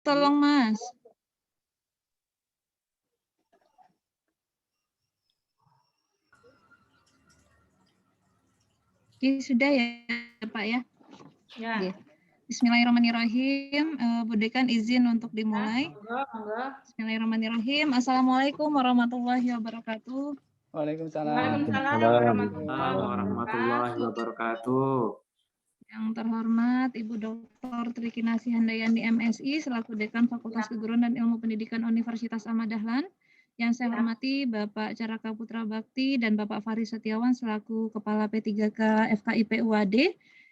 tolong Mas. Oke, sudah ya Pak ya? Ya. Oke. Bismillahirrahmanirrahim. Bu Dekan izin untuk dimulai. Monggo. Bismillahirrahmanirrahim. Assalamualaikum warahmatullahi wabarakatuh. Waalaikumsalam. Warahmatullahi wabarakatuh. Yang terhormat Ibu Dr. Tri Kinasih Handayani MSI selaku Dekan Fakultas Keguruan dan Ilmu Pendidikan Universitas Ahmad Dahlan. Yang saya hormati Bapak Caraka Putra Bakti dan Bapak Faris Setiawan selaku Kepala P3K FKIP UAD.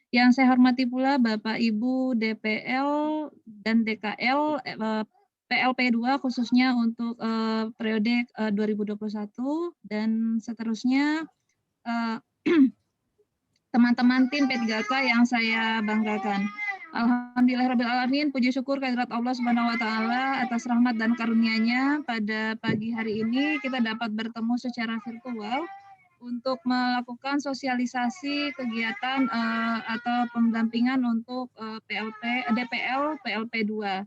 Yang saya hormati pula Bapak Ibu DPL dan DKL PLP2 khususnya untuk periode 2021 dan seterusnya teman-teman tim P3K yang saya banggakan. Alhamdulillahirrahmanirrahim, puji syukur kehadirat Allah Subhanahu wa Ta'ala atas rahmat dan karunia-Nya pada pagi hari ini kita dapat bertemu secara virtual untuk melakukan sosialisasi kegiatan atau pendampingan untuk DPL PLP2.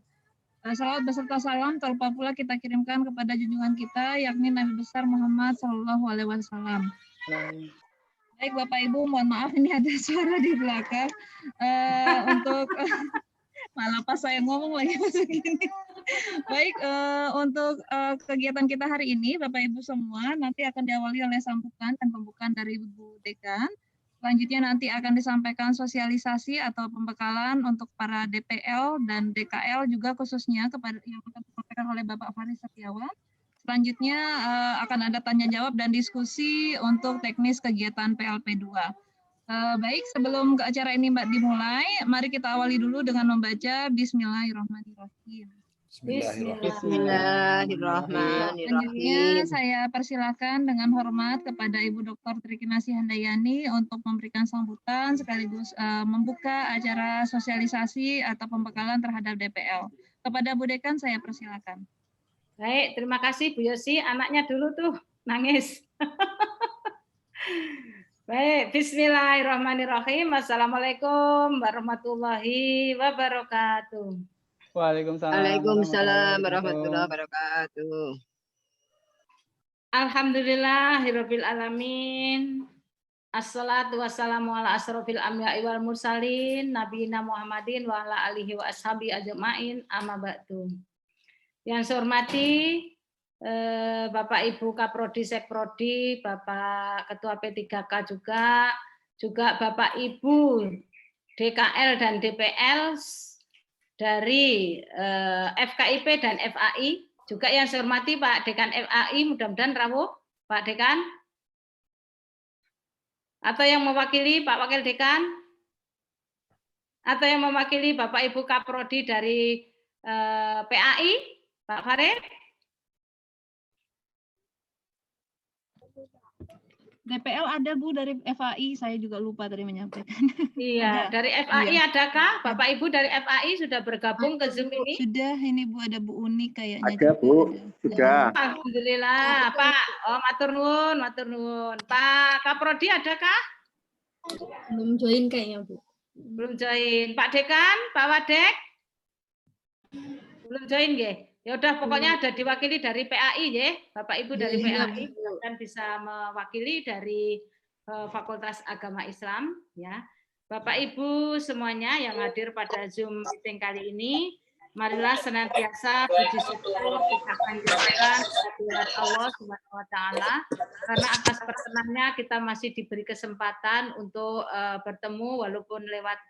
Salawat beserta salam terlupa pula kita kirimkan kepada junjungan kita yakni Nabi besar Muhammad Shallallahu Alaihi Wasallam. Baik Bapak Ibu, mohon maaf ini ada suara di belakang untuk malah pas saya ngomong lagi masuk gini. Baik, untuk kegiatan kita hari ini Bapak Ibu semua nanti akan diawali oleh sambutan dan pembukaan dari Ibu Dekan. Selanjutnya nanti akan disampaikan sosialisasi atau pembekalan untuk para DPL dan DKL juga khususnya kepada yang akan disampaikan oleh Bapak Faris Setiawan. Selanjutnya akan ada tanya jawab dan diskusi untuk teknis kegiatan PLP2. Baik, sebelum ke acara ini Mbak dimulai, mari kita awali dulu dengan membaca Bismillahirrahmanirrahim. Bismillahirrahmanirrahim. Selanjutnya saya persilakan dengan hormat kepada Ibu Dr. Tri Kinasih Handayani untuk memberikan sambutan sekaligus membuka acara sosialisasi atau pembekalan terhadap DPL. Kepada Bu Dekan saya persilakan. Baik, terima kasih Bu Yosi. Anaknya dulu tuh nangis. Baik, bismillahirrahmanirrahim. Assalamualaikum warahmatullahi wabarakatuh. Waalaikumsalam warahmatullahi wabarakatuh. Alhamdulillahirabbil alamin. Assalatu wassalamu ala asrofil anbiya'i wal mursalin nabiyina Muhammadin wa ala alihi wa ashabi ajmain amma ba'du. Yang saya hormati Bapak Ibu Kaprodi Sekprodi, Bapak Ketua P3K juga Bapak Ibu DKL dan DPL dari FKIP dan FAI, juga yang saya hormati Pak Dekan FAI, mudah-mudahan rawuh Pak Dekan. Atau yang mewakili Pak Wakil Dekan? Atau yang mewakili Bapak Ibu Kaprodi dari PAI? Pak Farid? DPL ada Bu dari FAI, saya juga lupa tadi menyampaikan. Iya, Ada. dari FAI Iya. Adakah Bapak Ibu dari FAI sudah bergabung ke Zoom ini? Sudah, ini Bu ada Bu Uni kayaknya. Ada juga. Bu, sudah. Alhamdulillah, Pak. Oh, matur nuwun, matur nuwun. Pak Kaprodi adakah? Belum join kayaknya Bu. Belum join. Pak Dekan, Pak Wadek? Belum join nggih. Ya udah pokoknya ada diwakili dari PAI ya, Bapak Ibu dari PAI dan bisa mewakili dari Fakultas Agama Islam ya. Bapak Ibu semuanya yang hadir pada Zoom meeting kali ini, marilah senantiasa puji syukur kita panjatkan kehadirat Allah Subhanahu wa taala karena atas perkenannya kita masih diberi kesempatan untuk bertemu walaupun lewat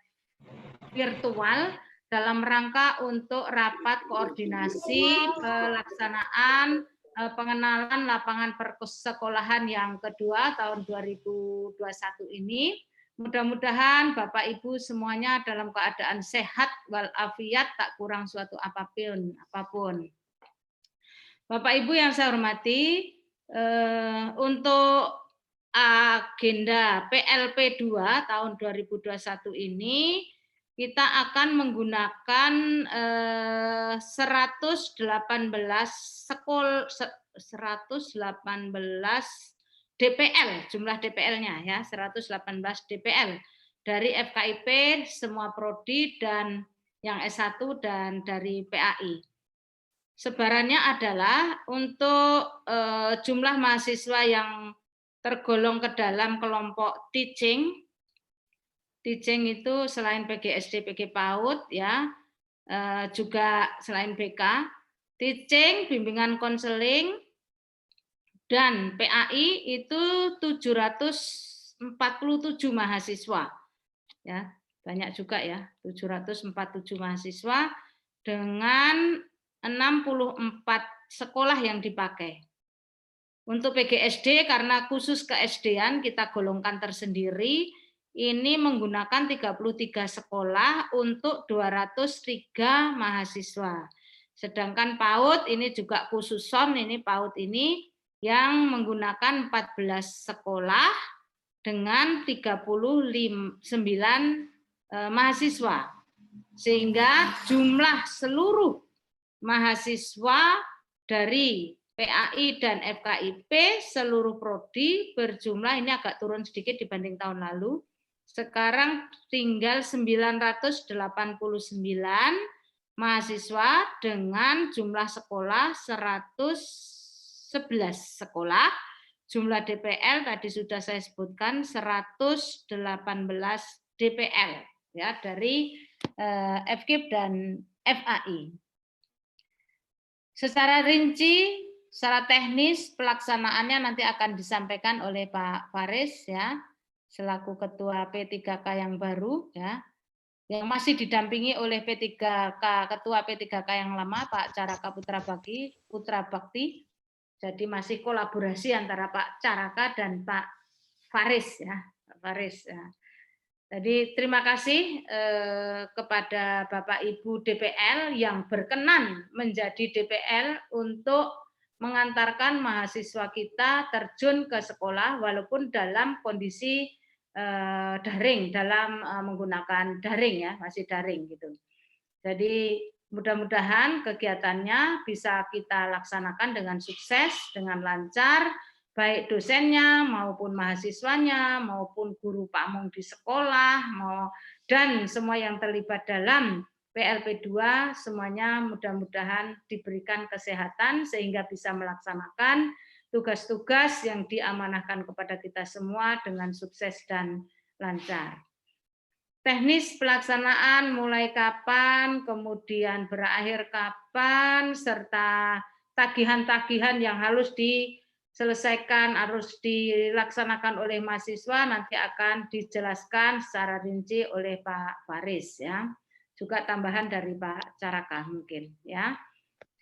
virtual dalam rangka untuk rapat koordinasi pelaksanaan pengenalan lapangan persekolahan yang kedua tahun 2021 ini. Mudah-mudahan Bapak Ibu semuanya dalam keadaan sehat walafiat, tak kurang suatu apapun. Bapak Ibu yang saya hormati, untuk agenda PLP2 tahun 2021 ini kita akan menggunakan 118 DPL, jumlah DPL-nya ya, 118 DPL dari FKIP, semua prodi dan yang S1 dan dari PAI. Sebarannya adalah untuk jumlah mahasiswa yang tergolong ke dalam kelompok teaching. Teaching itu selain PGSD, PG PAUD ya, juga selain BK, teaching, bimbingan konseling, dan PAI itu 747 mahasiswa. Ya, banyak juga ya, 747 mahasiswa dengan 64 sekolah yang dipakai. Untuk PGSD karena khusus ke SD-an kita golongkan tersendiri, ini menggunakan 33 sekolah untuk 203 mahasiswa. Sedangkan PAUD ini juga khusus SON, ini PAUD ini yang menggunakan 14 sekolah dengan 39 mahasiswa. Sehingga jumlah seluruh mahasiswa dari PAI dan FKIP seluruh prodi berjumlah, ini agak turun sedikit dibanding tahun lalu, sekarang tinggal 989 mahasiswa dengan jumlah sekolah 111 sekolah. Jumlah DPL tadi sudah saya sebutkan 118 DPL ya dari FKIP dan FAI. Secara rinci, secara teknis pelaksanaannya nanti akan disampaikan oleh Pak Faris ya, selaku Ketua P3K yang baru ya, yang masih didampingi oleh P3K, Ketua P3K yang lama Pak Caraka Putra Bakti. Jadi masih kolaborasi antara Pak Caraka dan Pak Faris ya, Pak Faris ya. Jadi terima kasih kepada Bapak Ibu DPL yang berkenan menjadi DPL untuk mengantarkan mahasiswa kita terjun ke sekolah walaupun dalam kondisi daring, dalam menggunakan daring ya, masih daring gitu. Jadi mudah-mudahan kegiatannya bisa kita laksanakan dengan sukses, dengan lancar, baik dosennya maupun mahasiswanya maupun guru pamong di sekolah dan semua yang terlibat dalam PLP2 semuanya mudah-mudahan diberikan kesehatan sehingga bisa melaksanakan tugas-tugas yang diamanahkan kepada kita semua dengan sukses dan lancar. Teknis pelaksanaan mulai kapan, kemudian berakhir kapan, serta tagihan-tagihan yang harus diselesaikan, harus dilaksanakan oleh mahasiswa nanti akan dijelaskan secara rinci oleh Pak Faris ya. Juga tambahan dari Pak Caraka mungkin ya.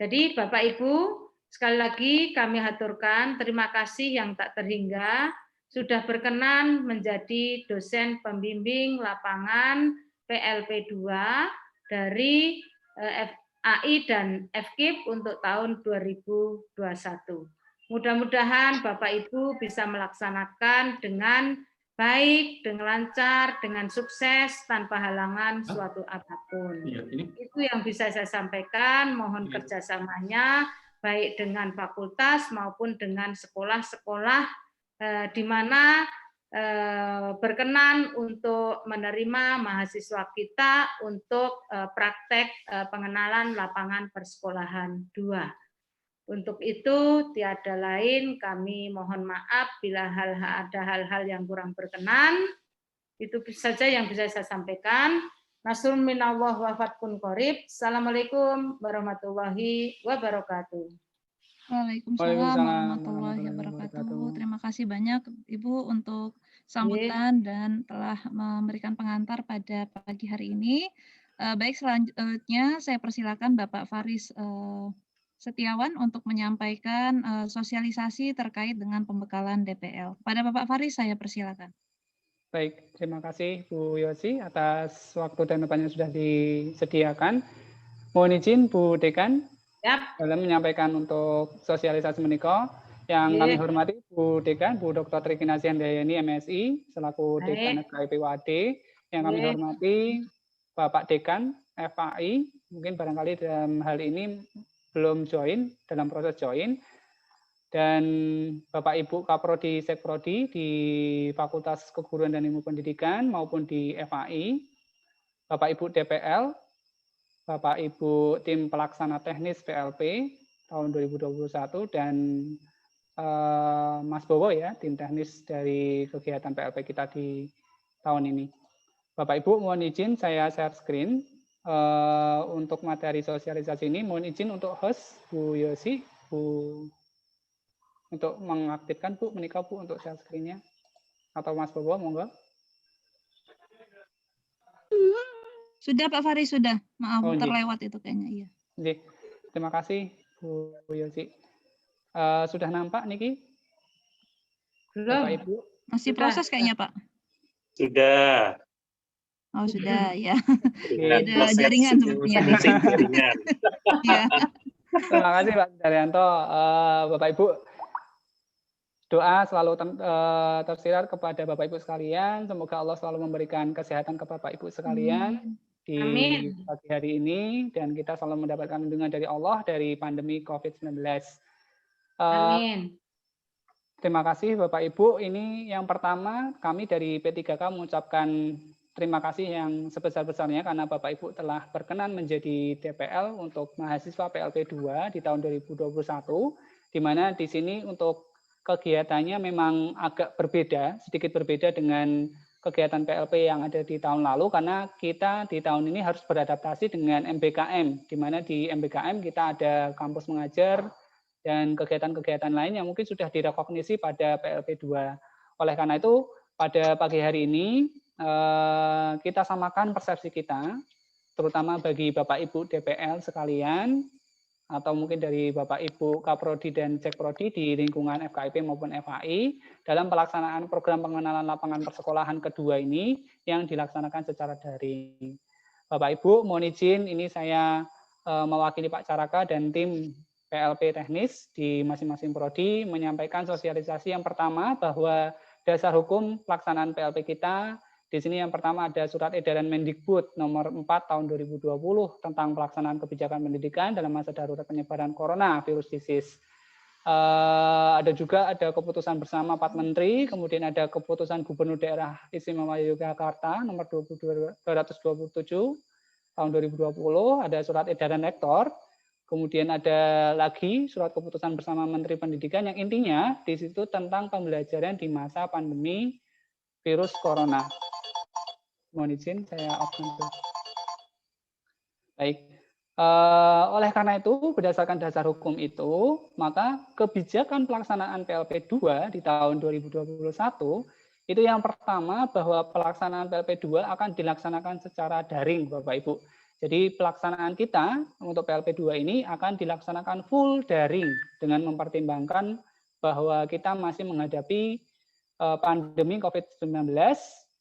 Jadi Bapak Ibu, sekali lagi kami haturkan terima kasih yang tak terhingga sudah berkenan menjadi dosen pembimbing lapangan PLP2 dari FAI dan FKIP untuk tahun 2021. Mudah-mudahan Bapak Ibu bisa melaksanakan dengan baik, dengan lancar, dengan sukses, tanpa halangan suatu apapun. Itu yang bisa saya sampaikan, mohon kerjasamanya, baik dengan fakultas maupun dengan sekolah-sekolah di mana berkenan untuk menerima mahasiswa kita untuk praktek pengenalan lapangan persekolahan 2. Untuk itu tiada lain kami mohon maaf bila ada hal-hal yang kurang berkenan. Itu saja yang bisa saya sampaikan. Nasrun minallah wa fathun qarib. Assalamualaikum warahmatullahi wabarakatuh. Waalaikumsalam warahmatullahi wabarakatuh. Terima kasih banyak Ibu untuk sambutan dan telah memberikan pengantar pada pagi hari ini. Baik, selanjutnya saya persilakan Bapak Faris Setiawan untuk menyampaikan sosialisasi terkait dengan pembekalan DPL. Pada Bapak Faris saya persilakan. Baik, terima kasih Bu Yosi atas waktu dan tempatnya sudah disediakan. Mohon izin Bu Dekan dalam menyampaikan untuk sosialisasi menika yang kami hormati Bu Dekan, Bu Dr. Tri Kinasian Dayani MSI selaku Dekan FKIP WAD, yang kami hormati Bapak Dekan FAI, mungkin barangkali dalam hal ini belum join, dalam proses join, dan Bapak Ibu Kaprodi Sekprodi di Fakultas Keguruan dan Ilmu Pendidikan maupun di FAI, Bapak Ibu DPL, Bapak Ibu tim pelaksana teknis PLP tahun 2021 dan Mas Bowo ya, tim teknis dari kegiatan PLP kita di tahun ini. Bapak Ibu mohon izin saya share screen untuk materi sosialisasi ini. Mohon izin untuk host Bu Yosi, untuk mengaktifkan Bu, menikah Bu untuk share screen-nya. Atau Mas Bowo, monggo. Sudah Pak Fahri, sudah. Maaf, Oh, terlewat itu kayaknya. Iya. Terima kasih Bu Yosi. Sudah nampak Niki? Belum. Bapak Ibu? Masih proses kayaknya Pak. Sudah. Oh sudah ya. Ada jaringan sepertinya. Jaringan. Iya. Terima kasih Pak Daryanto. Bapak Ibu, doa selalu tersirat kepada Bapak Ibu sekalian. Semoga Allah selalu memberikan kesehatan ke Bapak Ibu sekalian di pagi hari ini, dan kita selalu mendapatkan lindungan dari Allah dari pandemi COVID-19. Amin. Terima kasih Bapak Ibu. Ini yang pertama kami dari P3K mengucapkan terima kasih yang sebesar-besarnya karena Bapak Ibu telah berkenan menjadi DPL untuk mahasiswa PLP 2 di tahun 2021, di mana di sini untuk kegiatannya memang agak berbeda, sedikit berbeda dengan kegiatan PLP yang ada di tahun lalu, karena kita di tahun ini harus beradaptasi dengan MBKM, di mana di MBKM kita ada kampus mengajar dan kegiatan-kegiatan lain yang mungkin sudah direkognisi pada PLP 2. Oleh karena itu, pada pagi hari ini, kita samakan persepsi kita, terutama bagi Bapak Ibu DPL sekalian, atau mungkin dari Bapak Ibu Kaprodi dan Cekprodi di lingkungan FKIP maupun FAI, dalam pelaksanaan program pengenalan lapangan persekolahan kedua ini yang dilaksanakan secara daring. Bapak Ibu, mohon izin, ini saya mewakili Pak Caraka dan tim PLP teknis di masing-masing prodi menyampaikan sosialisasi yang pertama bahwa dasar hukum pelaksanaan PLP kita di sini yang pertama ada surat edaran Mendikbud nomor 4 tahun 2020 tentang pelaksanaan kebijakan pendidikan dalam masa darurat penyebaran coronavirus disease. Ada keputusan bersama 4 menteri, kemudian ada keputusan Gubernur Daerah Istimewa Yogyakarta nomor 227 tahun 2020, ada surat edaran rektor. Kemudian ada lagi surat keputusan bersama Menteri Pendidikan yang intinya di situ tentang pembelajaran di masa pandemi virus corona. Mohon izin saya off dulu. Baik. Oleh karena itu, berdasarkan dasar hukum itu, maka kebijakan pelaksanaan PLP 2 di tahun 2021 itu yang pertama bahwa pelaksanaan PLP 2 akan dilaksanakan secara daring, Bapak Ibu. Jadi pelaksanaan kita untuk PLP 2 ini akan dilaksanakan full daring dengan mempertimbangkan bahwa kita masih menghadapi pandemi COVID-19,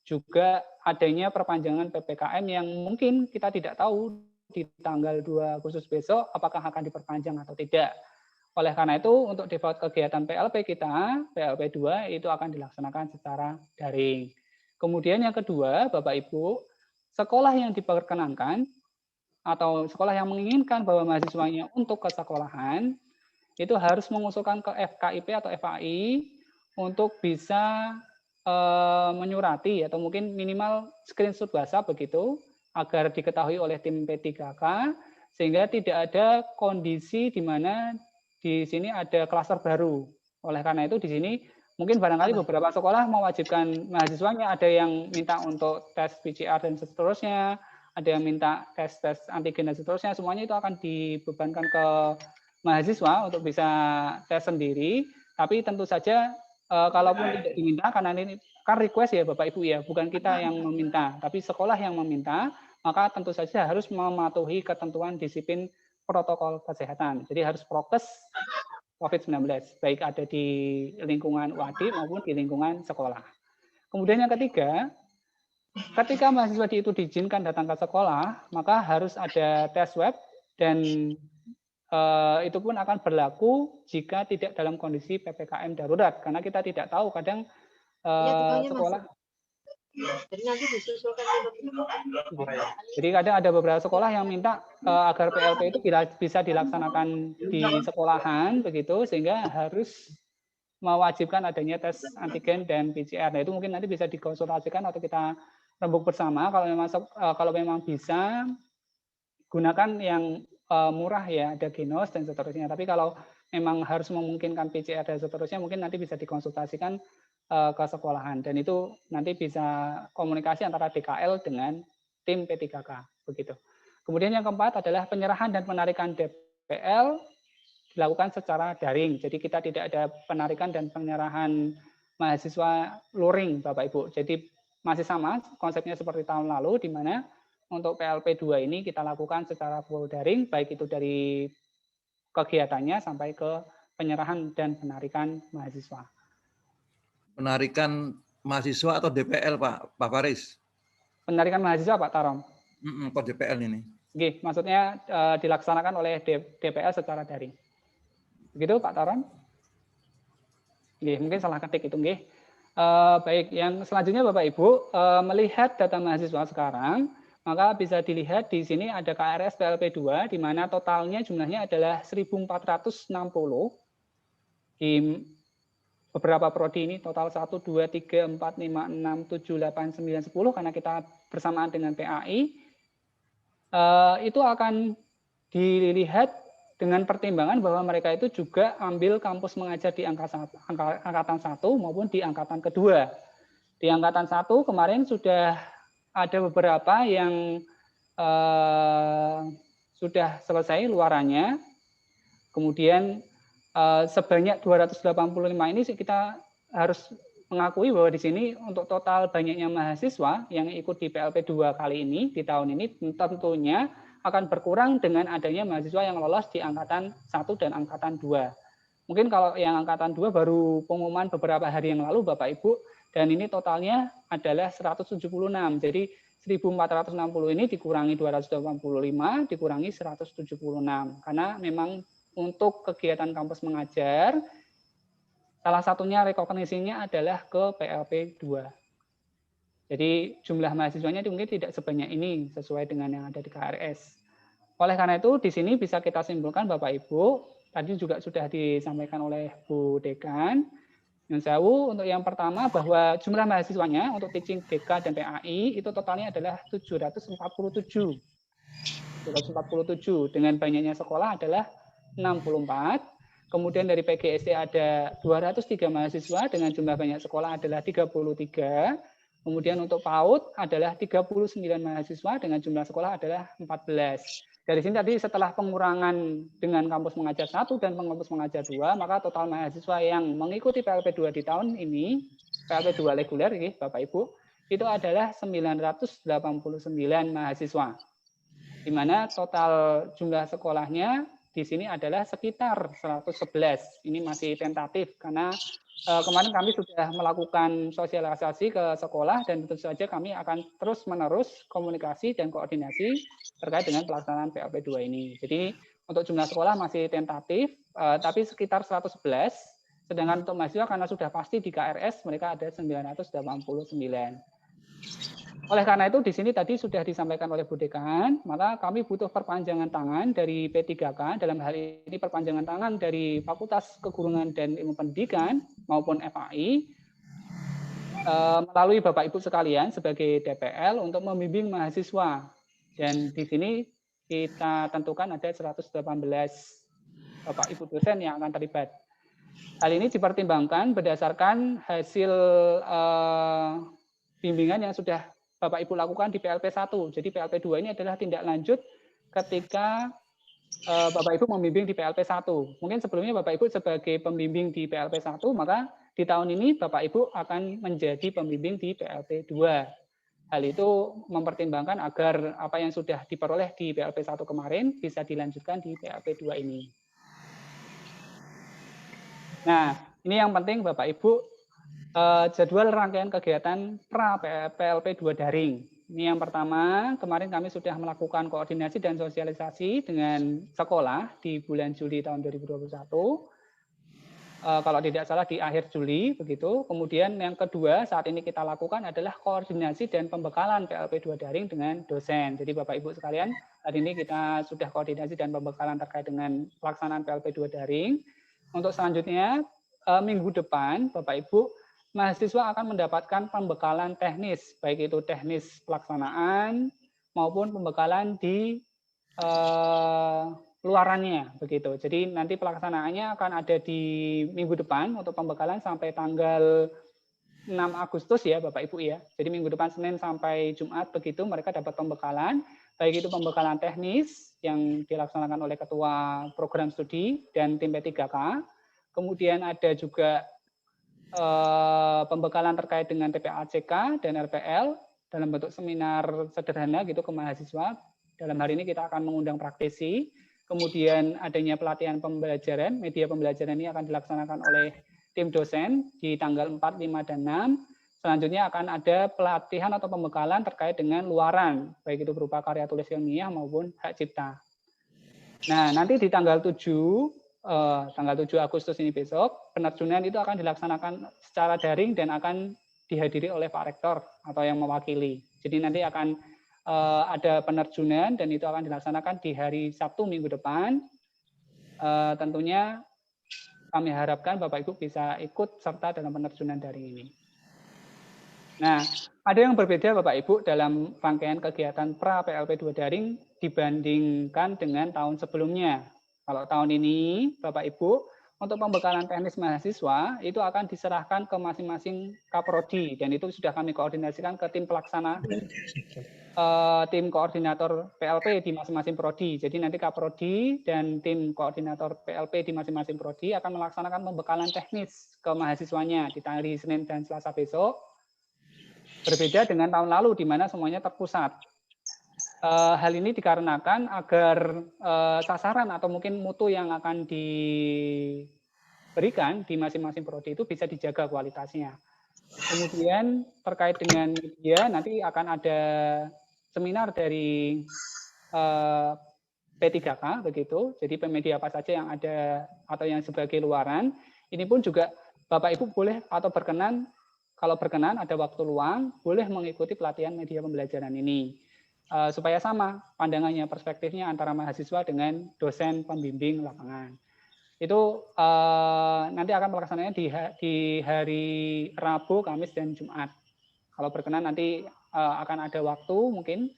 juga adanya perpanjangan PPKM yang mungkin kita tidak tahu di tanggal 2 Agustus besok apakah akan diperpanjang atau tidak. Oleh karena itu untuk default kegiatan PLP kita, PLP 2 itu akan dilaksanakan secara daring. Kemudian yang kedua, Bapak Ibu, sekolah yang diperkenankan atau sekolah yang menginginkan bahwa mahasiswanya untuk ke sekolahan itu harus mengusulkan ke FKIP atau FAI untuk bisa menyurati atau mungkin minimal screenshot WhatsApp begitu agar diketahui oleh tim P3K sehingga tidak ada kondisi di mana di sini ada klaster baru. Oleh karena itu di sini mungkin barangkali beberapa sekolah mewajibkan mahasiswanya, ada yang minta untuk tes PCR dan seterusnya, ada yang minta tes antigen dan seterusnya, semuanya itu akan dibebankan ke mahasiswa untuk bisa tes sendiri. Tapi tentu saja kalaupun tidak diminta, karena ini kan request ya Bapak Ibu ya, bukan kita yang meminta, tapi sekolah yang meminta, maka tentu saja harus mematuhi ketentuan disiplin protokol kesehatan. Jadi harus prokes COVID-19, baik ada di lingkungan UAD maupun di lingkungan sekolah. Kemudian yang ketiga, ketika mahasiswa itu diizinkan datang ke sekolah, maka harus ada tes swab dan itu pun akan berlaku jika tidak dalam kondisi PPKM darurat, karena kita tidak tahu kadang sekolah. Jadi kadang ada beberapa sekolah yang minta agar PLP itu bisa dilaksanakan di sekolahan begitu, sehingga harus mewajibkan adanya tes antigen dan PCR. Nah itu mungkin nanti bisa dikonsultasikan atau kita rembuk bersama kalau memang bisa gunakan yang murah ya, ada Genos dan seterusnya. Tapi kalau memang harus memungkinkan PCR dan seterusnya, mungkin nanti bisa dikonsultasikan ke sekolahan. Dan itu nanti bisa komunikasi antara DKL dengan tim P3K. Begitu. Kemudian yang keempat adalah penyerahan dan penarikan DPL dilakukan secara daring. Jadi kita tidak ada penarikan dan penyerahan mahasiswa luring, Bapak Ibu. Jadi masih sama konsepnya seperti tahun lalu, di mana untuk PLP2 ini kita lakukan secara full daring, baik itu dari kegiatannya sampai ke penyerahan dan penarikan mahasiswa. Penarikan mahasiswa atau DPL, Pak Faris? Penarikan mahasiswa, Pak Tarom. Kok DPL ini? Oke, maksudnya dilaksanakan oleh DPL secara daring. Begitu, Pak Tarom? Oke, mungkin salah ketik itu, nggih. Baik, yang selanjutnya Bapak Ibu melihat data mahasiswa sekarang, maka bisa dilihat di sini ada KRS PLP2 di mana totalnya jumlahnya adalah 1.460 di beberapa prodi ini, total 1, 2, 3, 4, 5, 6, 7, 8, 9, 10 karena kita bersamaan dengan PAI. Itu akan dilihat dengan pertimbangan bahwa mereka itu juga ambil kampus mengajar di angkatan 1 maupun di angkatan kedua. Di angkatan 1 kemarin sudah ada beberapa yang sudah selesai luarannya. Kemudian sebanyak 285 ini kita harus mengakui bahwa di sini untuk total banyaknya mahasiswa yang ikut di PLP2 kali ini, di tahun ini tentunya akan berkurang dengan adanya mahasiswa yang lolos di angkatan 1 dan angkatan 2. Mungkin kalau yang angkatan 2 baru pengumuman beberapa hari yang lalu Bapak Ibu, dan ini totalnya adalah 176. Jadi 1.460 ini dikurangi 285, dikurangi 176. Karena memang untuk kegiatan kampus mengajar, salah satunya rekognisinya adalah ke PLP2. Jadi jumlah mahasiswanya mungkin tidak sebanyak ini sesuai dengan yang ada di KRS. Oleh karena itu di sini bisa kita simpulkan Bapak Ibu, tadi juga sudah disampaikan oleh Bu Dekan, yang jauh untuk yang pertama bahwa jumlah mahasiswanya untuk teaching DK dan PAI itu totalnya adalah 747. 747 dengan banyaknya sekolah adalah 64. Kemudian dari PGSD ada 203 mahasiswa dengan jumlah banyak sekolah adalah 33. Kemudian untuk PAUD adalah 39 mahasiswa dengan jumlah sekolah adalah 14. Dari sini tadi setelah pengurangan dengan kampus mengajar 1 dan kampus mengajar 2, maka total mahasiswa yang mengikuti PLP2 di tahun ini, PLP2 reguler ya, Bapak Ibu, itu adalah 989 mahasiswa. Di mana total jumlah sekolahnya di sini adalah sekitar 111. Ini masih tentatif karena kemarin kami sudah melakukan sosialisasi ke sekolah dan tentu saja kami akan terus-menerus komunikasi dan koordinasi terkait dengan pelaksanaan PLP2 ini. Jadi untuk jumlah sekolah masih tentatif, tapi sekitar 111. Sedangkan untuk mahasiswa karena sudah pasti di KRS mereka ada 989. Oleh karena itu di sini tadi sudah disampaikan oleh Bu Dekan, maka kami butuh perpanjangan tangan dari P3K, dalam hal ini perpanjangan tangan dari Fakultas Keguruan dan Ilmu Pendidikan maupun FAI, melalui Bapak Ibu sekalian sebagai DPL untuk membimbing mahasiswa. Dan di sini kita tentukan ada 118 Bapak Ibu dosen yang akan terlibat. Hal ini dipertimbangkan berdasarkan hasil bimbingan yang sudah Bapak Ibu lakukan di PLP1. Jadi PLP2 ini adalah tindak lanjut ketika Bapak Ibu membimbing di PLP1. Mungkin sebelumnya Bapak Ibu sebagai pembimbing di PLP1, maka di tahun ini Bapak Ibu akan menjadi pembimbing di PLP2. Hal itu mempertimbangkan agar apa yang sudah diperoleh di PLP1 kemarin bisa dilanjutkan di PLP2 ini. Nah, ini yang penting Bapak Ibu, jadwal rangkaian kegiatan PLP2 daring. Ini yang pertama, kemarin kami sudah melakukan koordinasi dan sosialisasi dengan sekolah di bulan Juli tahun 2021. Kalau tidak salah di akhir Juli, begitu. Kemudian yang kedua saat ini kita lakukan adalah koordinasi dan pembekalan PLP2 daring dengan dosen. Jadi Bapak Ibu sekalian, hari ini kita sudah koordinasi dan pembekalan terkait dengan pelaksanaan PLP2 daring. Untuk selanjutnya, minggu depan Bapak Ibu, mahasiswa akan mendapatkan pembekalan teknis, baik itu teknis pelaksanaan maupun pembekalan di luarannya begitu. Jadi nanti pelaksanaannya akan ada di minggu depan untuk pembekalan sampai tanggal 6 Agustus ya Bapak Ibu ya. Jadi minggu depan Senin sampai Jumat begitu mereka dapat pembekalan, baik itu pembekalan teknis yang dilaksanakan oleh Ketua Program Studi dan tim P3K. Kemudian ada juga pembekalan terkait dengan TPACK dan RPL dalam bentuk seminar sederhana gitu ke mahasiswa. Dalam hari ini kita akan mengundang praktisi. Kemudian adanya pelatihan pembelajaran, media pembelajaran ini akan dilaksanakan oleh tim dosen di tanggal 4, 5, dan 6. Selanjutnya akan ada pelatihan atau pembekalan terkait dengan luaran, baik itu berupa karya tulis ilmiah maupun hak cipta. Nah, nanti di tanggal 7 Agustus ini besok, penerjunan itu akan dilaksanakan secara daring dan akan dihadiri oleh Pak Rektor atau yang mewakili. Jadi nanti akan ada penerjunan dan itu akan dilaksanakan di hari Sabtu minggu depan. Tentunya kami harapkan Bapak Ibu bisa ikut serta dalam penerjunan daring ini. Nah, ada yang berbeda Bapak Ibu dalam rangkaian kegiatan pra-PLP 2 daring dibandingkan dengan tahun sebelumnya. Kalau tahun ini Bapak Ibu, untuk pembekalan teknis mahasiswa itu akan diserahkan ke masing-masing kaprodi dan itu sudah kami koordinasikan ke tim pelaksana, tim koordinator PLP di masing-masing prodi. Jadi nanti kaprodi dan tim koordinator PLP di masing-masing prodi akan melaksanakan pembekalan teknis ke mahasiswanya di hari Senin dan Selasa besok. Berbeda dengan tahun lalu di mana semuanya terpusat. Hal ini dikarenakan agar sasaran atau mungkin mutu yang akan diberikan di masing-masing prodi itu bisa dijaga kualitasnya. Kemudian terkait dengan media nanti akan ada seminar dari P3K begitu. Jadi media apa saja yang ada atau yang sebagai luaran. Ini pun juga Bapak Ibu boleh atau berkenan, kalau berkenan ada waktu luang boleh mengikuti pelatihan media pembelajaran ini. Supaya sama pandangannya, perspektifnya antara mahasiswa dengan dosen pembimbing lapangan. Itu nanti akan pelaksananya di hari Rabu, Kamis, dan Jumat. Kalau berkenan nanti akan ada waktu mungkin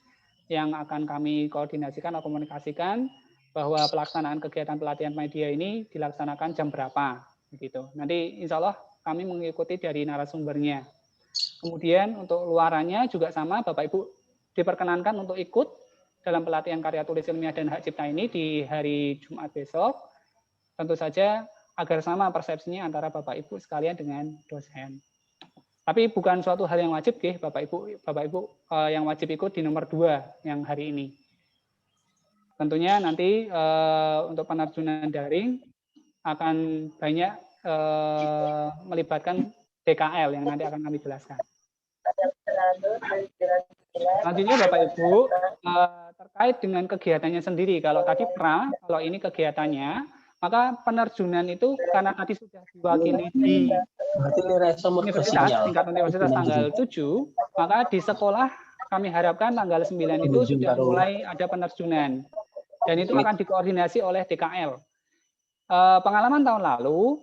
yang akan kami koordinasikan atau komunikasikan bahwa pelaksanaan kegiatan pelatihan media ini dilaksanakan jam berapa. Begitu. Nanti insya Allah kami mengikuti dari narasumbernya. Kemudian untuk luarannya juga sama, Bapak Ibu diperkenankan untuk ikut dalam pelatihan karya tulis ilmiah dan hak cipta ini di hari Jumat besok. Tentu saja agar sama persepsinya antara Bapak Ibu sekalian dengan dosen. Tapi bukan suatu hal yang wajib, Bapak Ibu yang wajib ikut di nomor 2 yang hari ini. Tentunya nanti untuk penerjunan daring akan banyak melibatkan DKL yang nanti akan kami jelaskan. Selanjutnya Bapak Ibu, terkait dengan kegiatannya sendiri, kalau tadi kalau ini kegiatannya, maka penerjunan itu karena tadi sudah diwakili di universitas, tingkat universitas tanggal 7, maka di sekolah kami harapkan tanggal 9 itu sudah mulai ada penerjunan. Dan itu akan dikoordinasi oleh DKL. Pengalaman tahun lalu,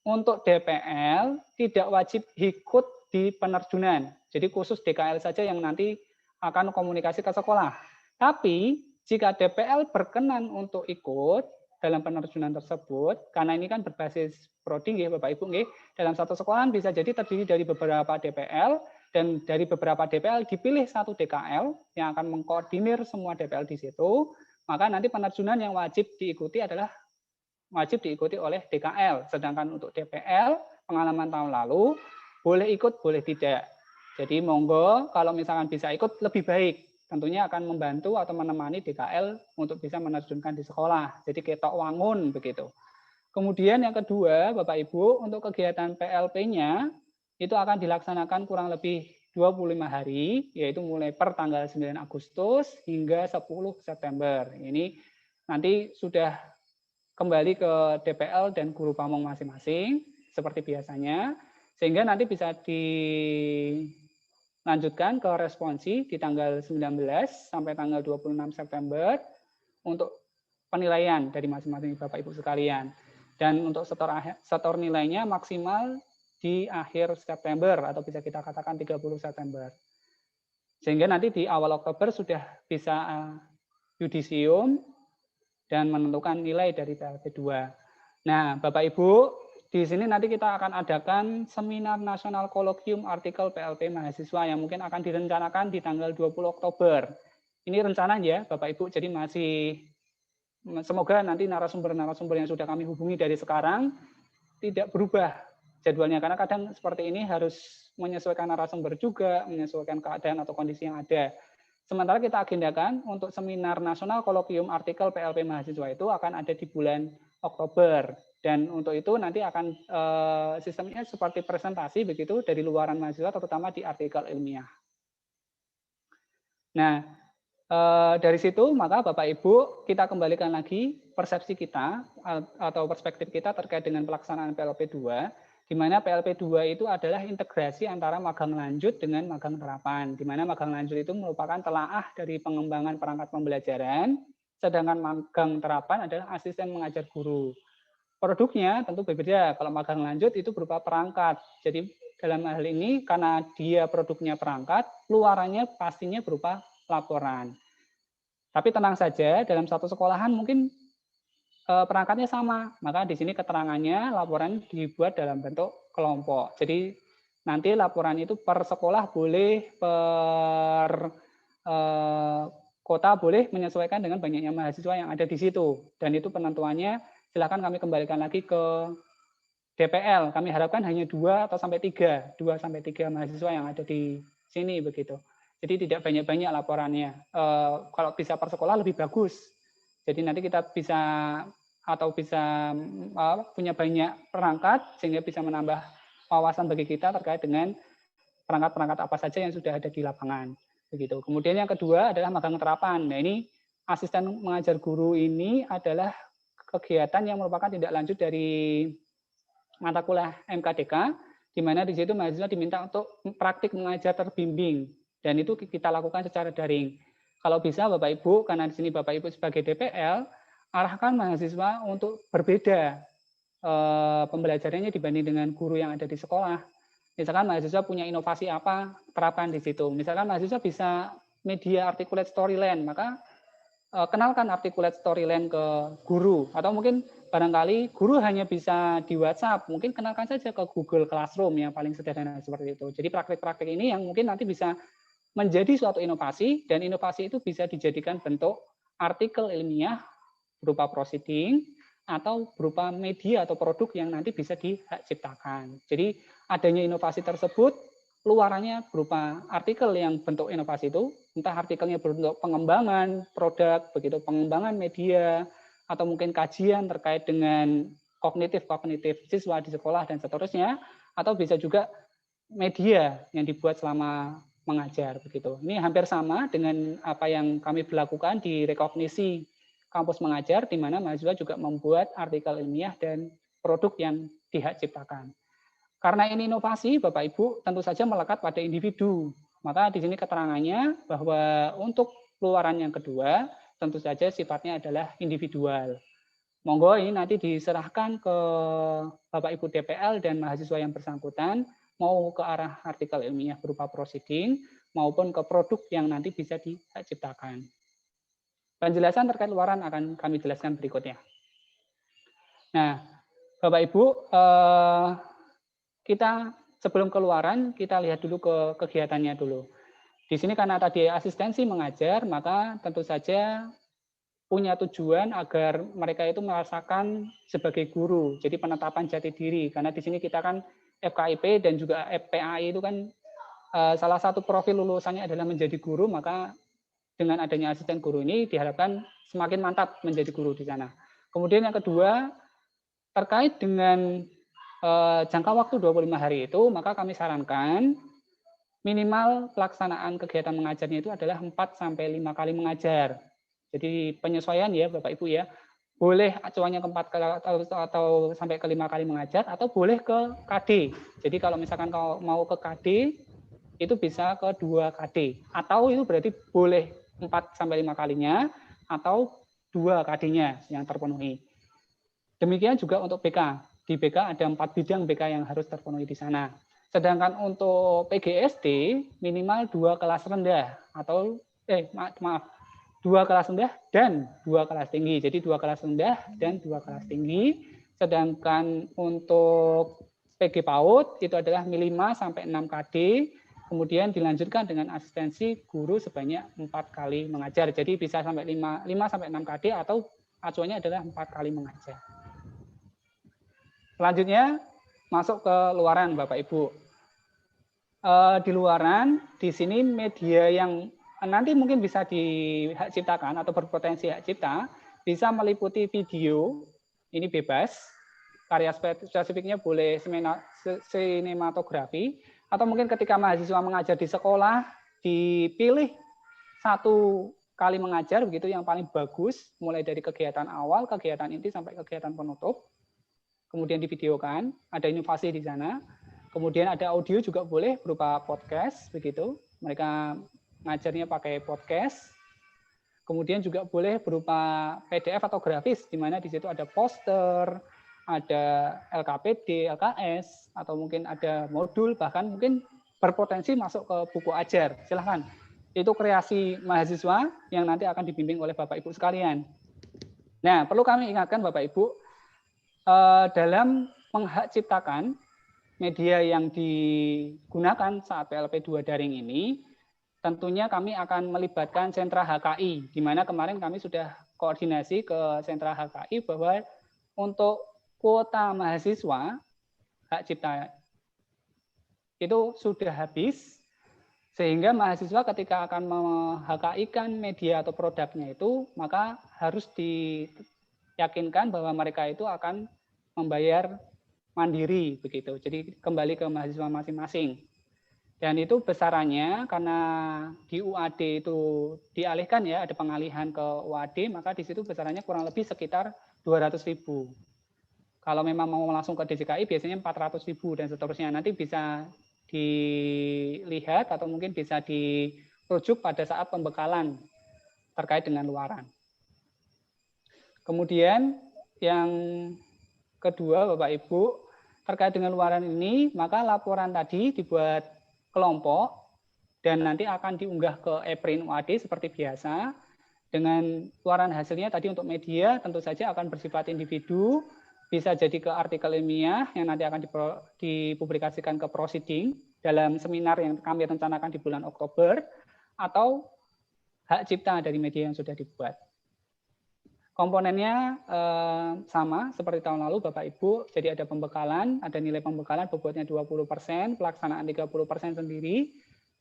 untuk DPL tidak wajib ikut di penerjunan. Jadi khusus DKL saja yang nanti akan komunikasi ke sekolah. Tapi jika DPL berkenan untuk ikut dalam penerjunan tersebut, karena ini kan berbasis prodi, Bapak Ibu, dalam satu sekolahan bisa jadi terdiri dari beberapa DPL, dan dari beberapa DPL dipilih satu DKL yang akan mengkoordinir semua DPL di situ, maka nanti penerjunan yang wajib diikuti adalah wajib diikuti oleh DKL. Sedangkan untuk DPL, pengalaman tahun lalu, boleh ikut, boleh tidak. Jadi monggo kalau misalkan bisa ikut lebih baik. Tentunya akan membantu atau menemani DKL untuk bisa menerjunkan di sekolah. Jadi ketok wangun begitu. Kemudian yang kedua, Bapak Ibu, untuk kegiatan PLP-nya itu akan dilaksanakan kurang lebih 25 hari, yaitu mulai per tanggal 9 Agustus hingga 10 September. Ini nanti sudah kembali ke DPL dan guru pamong masing-masing, seperti biasanya. Sehingga nanti bisa dilanjutkan ke responsi di tanggal 19 sampai tanggal 26 September untuk penilaian dari masing-masing Bapak Ibu sekalian. Dan untuk setor nilainya maksimal di akhir September atau bisa kita katakan 30 September. Sehingga nanti di awal Oktober sudah bisa yudisium, dan menentukan nilai dari PLP 2. Nah, Bapak Ibu, di sini nanti kita akan adakan seminar nasional kolokium artikel PLP mahasiswa yang mungkin akan direncanakan di tanggal 20 Oktober. Ini rencananya Bapak Ibu, jadi masih semoga nanti narasumber-narasumber yang sudah kami hubungi dari sekarang tidak berubah jadwalnya, karena kadang seperti ini harus menyesuaikan narasumber juga, menyesuaikan keadaan atau kondisi yang ada. Sementara kita agendakan untuk seminar nasional kolokium artikel PLP mahasiswa itu akan ada di bulan Oktober. Dan untuk itu nanti akan sistemnya seperti presentasi begitu dari luaran mahasiswa, terutama di artikel ilmiah. Nah, dari situ maka Bapak Ibu kita kembalikan lagi persepsi kita atau perspektif kita terkait dengan pelaksanaan PLP 2, di mana PLP 2 itu adalah integrasi antara magang lanjut dengan magang terapan, di mana magang lanjut itu merupakan telaah dari pengembangan perangkat pembelajaran, sedangkan magang terapan adalah asisten mengajar guru. Produknya tentu berbeda. Kalau magang lanjut itu berupa perangkat. Jadi dalam hal ini karena dia produknya perangkat, luarannya pastinya berupa laporan. Tapi tenang saja, dalam satu sekolahan mungkin perangkatnya sama. Maka di sini keterangannya laporan dibuat dalam bentuk kelompok. Jadi nanti laporan itu per sekolah boleh, per kota boleh menyesuaikan dengan banyaknya mahasiswa yang ada di situ. Dan itu penentuannya silakan kami kembalikan lagi ke DPL. Kami harapkan hanya 2 sampai 3 mahasiswa yang ada di sini begitu. Jadi tidak banyak-banyak laporannya. Kalau bisa per sekolah lebih bagus. Jadi nanti kita bisa punya banyak perangkat sehingga bisa menambah wawasan bagi kita terkait dengan perangkat-perangkat apa saja yang sudah ada di lapangan. Begitu. Kemudian yang kedua adalah magang terapan. Nah, ini asisten mengajar guru ini adalah kegiatan yang merupakan tindak lanjut dari mata kuliah MKDK, di mana di situ mahasiswa diminta untuk praktik mengajar terbimbing, dan itu kita lakukan secara daring. Kalau bisa Bapak Ibu, karena di sini Bapak Ibu sebagai DPL, arahkan mahasiswa untuk berbeda pembelajarannya dibanding dengan guru yang ada di sekolah. Misalkan mahasiswa punya inovasi apa, terapkan di situ. Misalkan mahasiswa bisa media articulate storyline, maka kenalkan articulate storyline ke guru, atau mungkin barangkali guru hanya bisa di WhatsApp, mungkin kenalkan saja ke Google Classroom yang paling sederhana seperti itu. Jadi praktik-praktik ini yang mungkin nanti bisa menjadi suatu inovasi, dan inovasi itu bisa dijadikan bentuk artikel ilmiah berupa proceeding atau berupa media atau produk yang nanti bisa diciptakan. Jadi adanya inovasi tersebut luarannya berupa artikel yang bentuk inovasi itu, entah artikelnya berbentuk pengembangan produk, begitu pengembangan media, atau mungkin kajian terkait dengan kognitif siswa di sekolah dan seterusnya, atau bisa juga media yang dibuat selama mengajar begitu. Ini hampir sama dengan apa yang kami lakukan di rekognisi kampus mengajar, di mana mahasiswa juga membuat artikel ilmiah dan produk yang dihak ciptakan. Karena ini inovasi, Bapak Ibu tentu saja melekat pada individu. Maka di sini keterangannya bahwa untuk luaran yang kedua, tentu saja sifatnya adalah individual. Monggo ini nanti diserahkan ke Bapak Ibu DPL dan mahasiswa yang bersangkutan, mau ke arah artikel ilmiah berupa proceeding, maupun ke produk yang nanti bisa diciptakan. Penjelasan terkait luaran akan kami jelaskan berikutnya. Nah, Bapak Ibu, kita sebelum keluaran kita lihat dulu ke kegiatannya dulu. Di sini karena tadi asistensi mengajar, maka tentu saja punya tujuan agar mereka itu merasakan sebagai guru. Jadi penetapan jati diri. Karena di sini kita kan FKIP dan juga FPAI itu kan salah satu profil lulusannya adalah menjadi guru, maka dengan adanya asisten guru ini diharapkan semakin mantap menjadi guru di sana. Kemudian yang kedua, terkait dengan jangka waktu 25 hari itu, maka kami sarankan minimal pelaksanaan kegiatan mengajarnya itu adalah 4-5 kali mengajar. Jadi penyesuaian ya Bapak Ibu ya, boleh acuannya ke 4 kali atau sampai ke 5 kali mengajar, atau boleh ke KD. Jadi kalau misalkan kau mau ke KD, itu bisa ke 2 KD. Atau itu berarti boleh 4-5 kalinya, atau 2 KD-nya yang terpenuhi. Demikian juga untuk BK. Di BK ada 4 bidang BK yang harus terpenuhi di sana. Sedangkan untuk PGSD minimal 2 kelas rendah atau 2 kelas rendah dan 2 kelas tinggi. Jadi 2 kelas rendah dan 2 kelas tinggi. Sedangkan untuk PG PAUD itu adalah 5 sampai 6 KD. Kemudian dilanjutkan dengan asistensi guru sebanyak 4 kali mengajar. Jadi bisa sampai 5 sampai 6 KD atau acuannya adalah 4 kali mengajar. Selanjutnya masuk ke luaran Bapak Ibu. Di luaran, di sini media yang nanti mungkin bisa dihak ciptakan atau berpotensi hak cipta, bisa meliputi video, ini bebas, karya spesifiknya boleh sinematografi, atau mungkin ketika mahasiswa mengajar di sekolah, dipilih 1 kali mengajar, begitu yang paling bagus, mulai dari kegiatan awal, kegiatan inti, sampai kegiatan penutup. Kemudian divideokan, ada inovasi di sana. Kemudian ada audio juga boleh berupa podcast, begitu. Mereka ngajarnya pakai podcast. Kemudian juga boleh berupa PDF atau grafis, di mana di situ ada poster, ada LKPD, LKS, atau mungkin ada modul, bahkan mungkin berpotensi masuk ke buku ajar. Silahkan. Itu kreasi mahasiswa yang nanti akan dibimbing oleh Bapak Ibu sekalian. Nah, perlu kami ingatkan Bapak Ibu, dalam menghak ciptakan media yang digunakan saat PLP 2 daring ini, tentunya kami akan melibatkan sentra HKI, di mana kemarin kami sudah koordinasi ke sentra HKI bahwa untuk kuota mahasiswa hak cipta itu sudah habis, sehingga mahasiswa ketika akan meng-HKI-kan media atau produknya itu, maka harus diyakinkan bahwa mereka itu akan membayar mandiri, begitu. Jadi kembali ke mahasiswa masing-masing. Dan itu besarannya karena di UAD itu dialihkan ya, ada pengalihan ke UAD, maka di situ besarannya kurang lebih sekitar 200.000. Kalau memang mau langsung ke DJKI biasanya 400.000 dan seterusnya. Nanti bisa dilihat atau mungkin bisa dirujuk pada saat pembekalan terkait dengan luaran. Kemudian yang kedua Bapak Ibu, terkait dengan luaran ini, maka laporan tadi dibuat kelompok dan nanti akan diunggah ke e-print UAD seperti biasa. Dengan luaran hasilnya tadi untuk media tentu saja akan bersifat individu, bisa jadi ke artikel ilmiah yang nanti akan dipublikasikan ke proceeding dalam seminar yang kami rencanakan di bulan Oktober, atau hak cipta dari media yang sudah dibuat. Komponennya sama seperti tahun lalu Bapak Ibu, jadi ada pembekalan, ada nilai pembekalan bobotnya 20%, pelaksanaan 30% sendiri,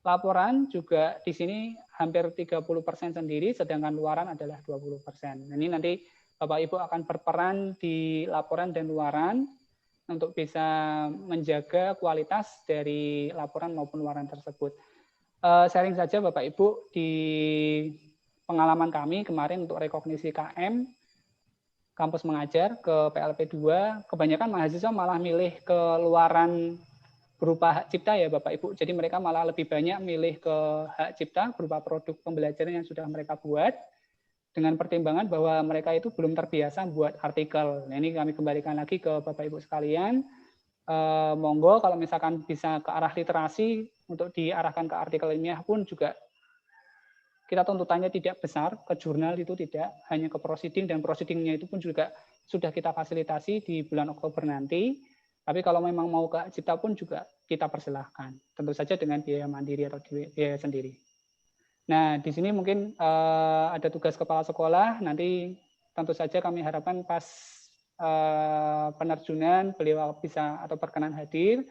laporan juga di sini hampir 30% sendiri, sedangkan luaran adalah 20%. Ini nanti Bapak Ibu akan berperan di laporan dan luaran untuk bisa menjaga kualitas dari laporan maupun luaran tersebut. Sharing saja Bapak Ibu, di pengalaman kami kemarin untuk rekognisi KM, kampus mengajar ke PLP 2, kebanyakan mahasiswa malah milih ke luaran berupa hak cipta ya Bapak Ibu. Jadi mereka malah lebih banyak milih ke hak cipta berupa produk pembelajaran yang sudah mereka buat, dengan pertimbangan bahwa mereka itu belum terbiasa buat artikel. Nah, ini kami kembalikan lagi ke Bapak Ibu sekalian. Monggo kalau misalkan bisa ke arah literasi untuk diarahkan ke artikel ilmiah pun juga kita tuntutannya tidak besar, ke jurnal itu tidak, hanya ke proceeding, dan proceedingnya itu pun juga sudah kita fasilitasi di bulan Oktober nanti. Tapi kalau memang mau ke cipta pun juga kita persilahkan, tentu saja dengan biaya mandiri atau biaya sendiri. Nah, di sini mungkin ada tugas kepala sekolah, nanti tentu saja kami harapkan pas penerjunan beliau bisa atau berkenan hadir,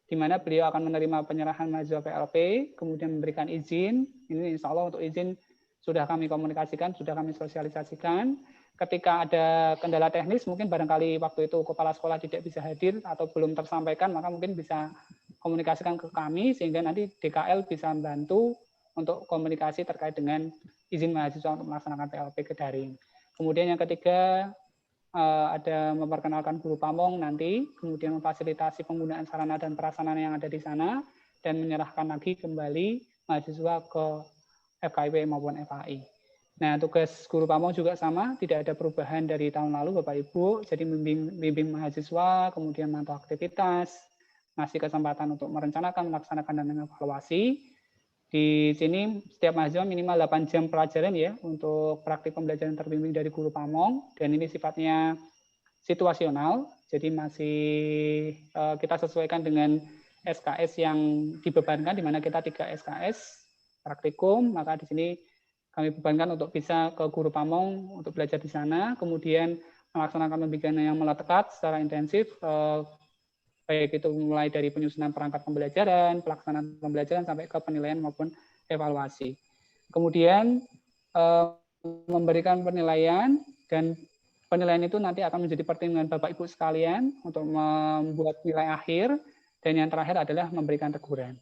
di mana beliau akan menerima penyerahan mahasiswa PLP, kemudian memberikan izin. Ini insya Allah untuk izin sudah kami komunikasikan, sudah kami sosialisasikan. Ketika ada kendala teknis, mungkin barangkali waktu itu kepala sekolah tidak bisa hadir atau belum tersampaikan, maka mungkin bisa komunikasikan ke kami, sehingga nanti DKL bisa membantu untuk komunikasi terkait dengan izin mahasiswa untuk melaksanakan PLP ke daring. Kemudian yang ketiga, ada memperkenalkan guru pamong nanti, kemudian memfasilitasi penggunaan sarana dan prasarana yang ada di sana, dan menyerahkan lagi kembali mahasiswa ke FKIP maupun FAI. Nah, tugas guru pamong juga sama, tidak ada perubahan dari tahun lalu Bapak Ibu, jadi membimbing mahasiswa, kemudian memantau aktivitas, ngasih kesempatan untuk merencanakan, melaksanakan, dan mengevaluasi. Di sini setiap mahasiswa minimal 8 jam pelajaran ya untuk praktik pembelajaran terbimbing dari guru pamong, dan ini sifatnya situasional, jadi masih kita sesuaikan dengan SKS yang dibebankan, di mana kita 3 SKS praktikum, maka di sini kami bebankan untuk bisa ke guru pamong untuk belajar di sana, kemudian melaksanakan pembimbingan yang melekat secara intensif, baik itu mulai dari penyusunan perangkat pembelajaran, pelaksanaan pembelajaran, sampai ke penilaian maupun evaluasi. Kemudian memberikan penilaian, dan penilaian itu nanti akan menjadi pertimbangan Bapak Ibu sekalian untuk membuat nilai akhir, dan yang terakhir adalah memberikan teguran.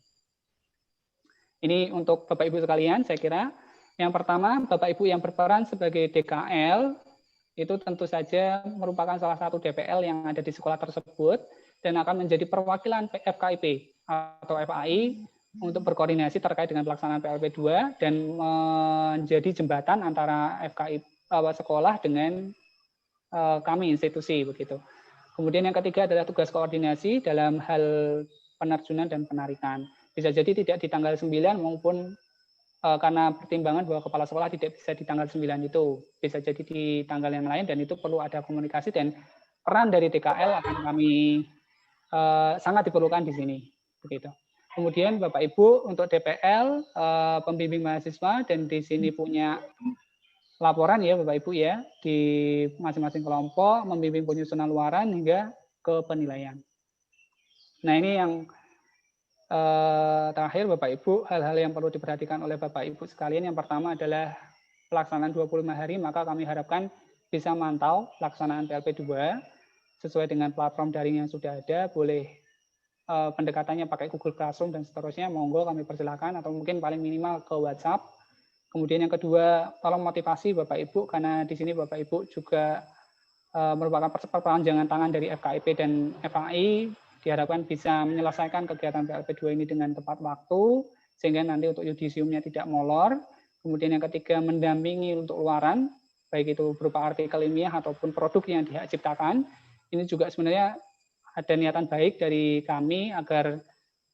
Ini untuk Bapak Ibu sekalian, saya kira. Yang pertama, Bapak Ibu yang berperan sebagai DKL, itu tentu saja merupakan salah satu DPL yang ada di sekolah tersebut, dan akan menjadi perwakilan FKIP atau FAI untuk berkoordinasi terkait dengan pelaksanaan PLP 2 dan menjadi jembatan antara FKIP sekolah dengan kami institusi begitu. Kemudian yang ketiga adalah tugas koordinasi dalam hal penerjunan dan penarikan. Bisa jadi tidak di tanggal 9 maupun karena pertimbangan bahwa kepala sekolah tidak bisa di tanggal 9 itu, bisa jadi di tanggal yang lain, dan itu perlu ada komunikasi, dan peran dari DKL akan kami sangat diperlukan di sini begitu. Kemudian Bapak Ibu untuk DPL pembimbing mahasiswa, dan di sini punya laporan ya Bapak Ibu ya, di masing-masing kelompok membimbing penyusunan luaran hingga ke penilaian. Nah, ini yang terakhir Bapak Ibu, hal-hal yang perlu diperhatikan oleh Bapak Ibu sekalian. Yang pertama adalah pelaksanaan 25 hari, maka kami harapkan bisa mantau pelaksanaan PLP 2 sesuai dengan platform daring yang sudah ada. Boleh pendekatannya pakai Google Classroom dan seterusnya, monggo kami persilakan, atau mungkin paling minimal ke WhatsApp. Kemudian yang kedua, tolong motivasi Bapak Ibu, karena di sini Bapak Ibu juga merupakan perpanjangan tangan dari FKIP dan FAI, diharapkan bisa menyelesaikan kegiatan PLP 2 ini dengan tepat waktu, sehingga nanti untuk yudisiumnya tidak molor. Kemudian yang ketiga, mendampingi untuk luaran, baik itu berupa artikel ilmiah ataupun produk yang dihak ciptakan. Ini juga sebenarnya ada niatan baik dari kami agar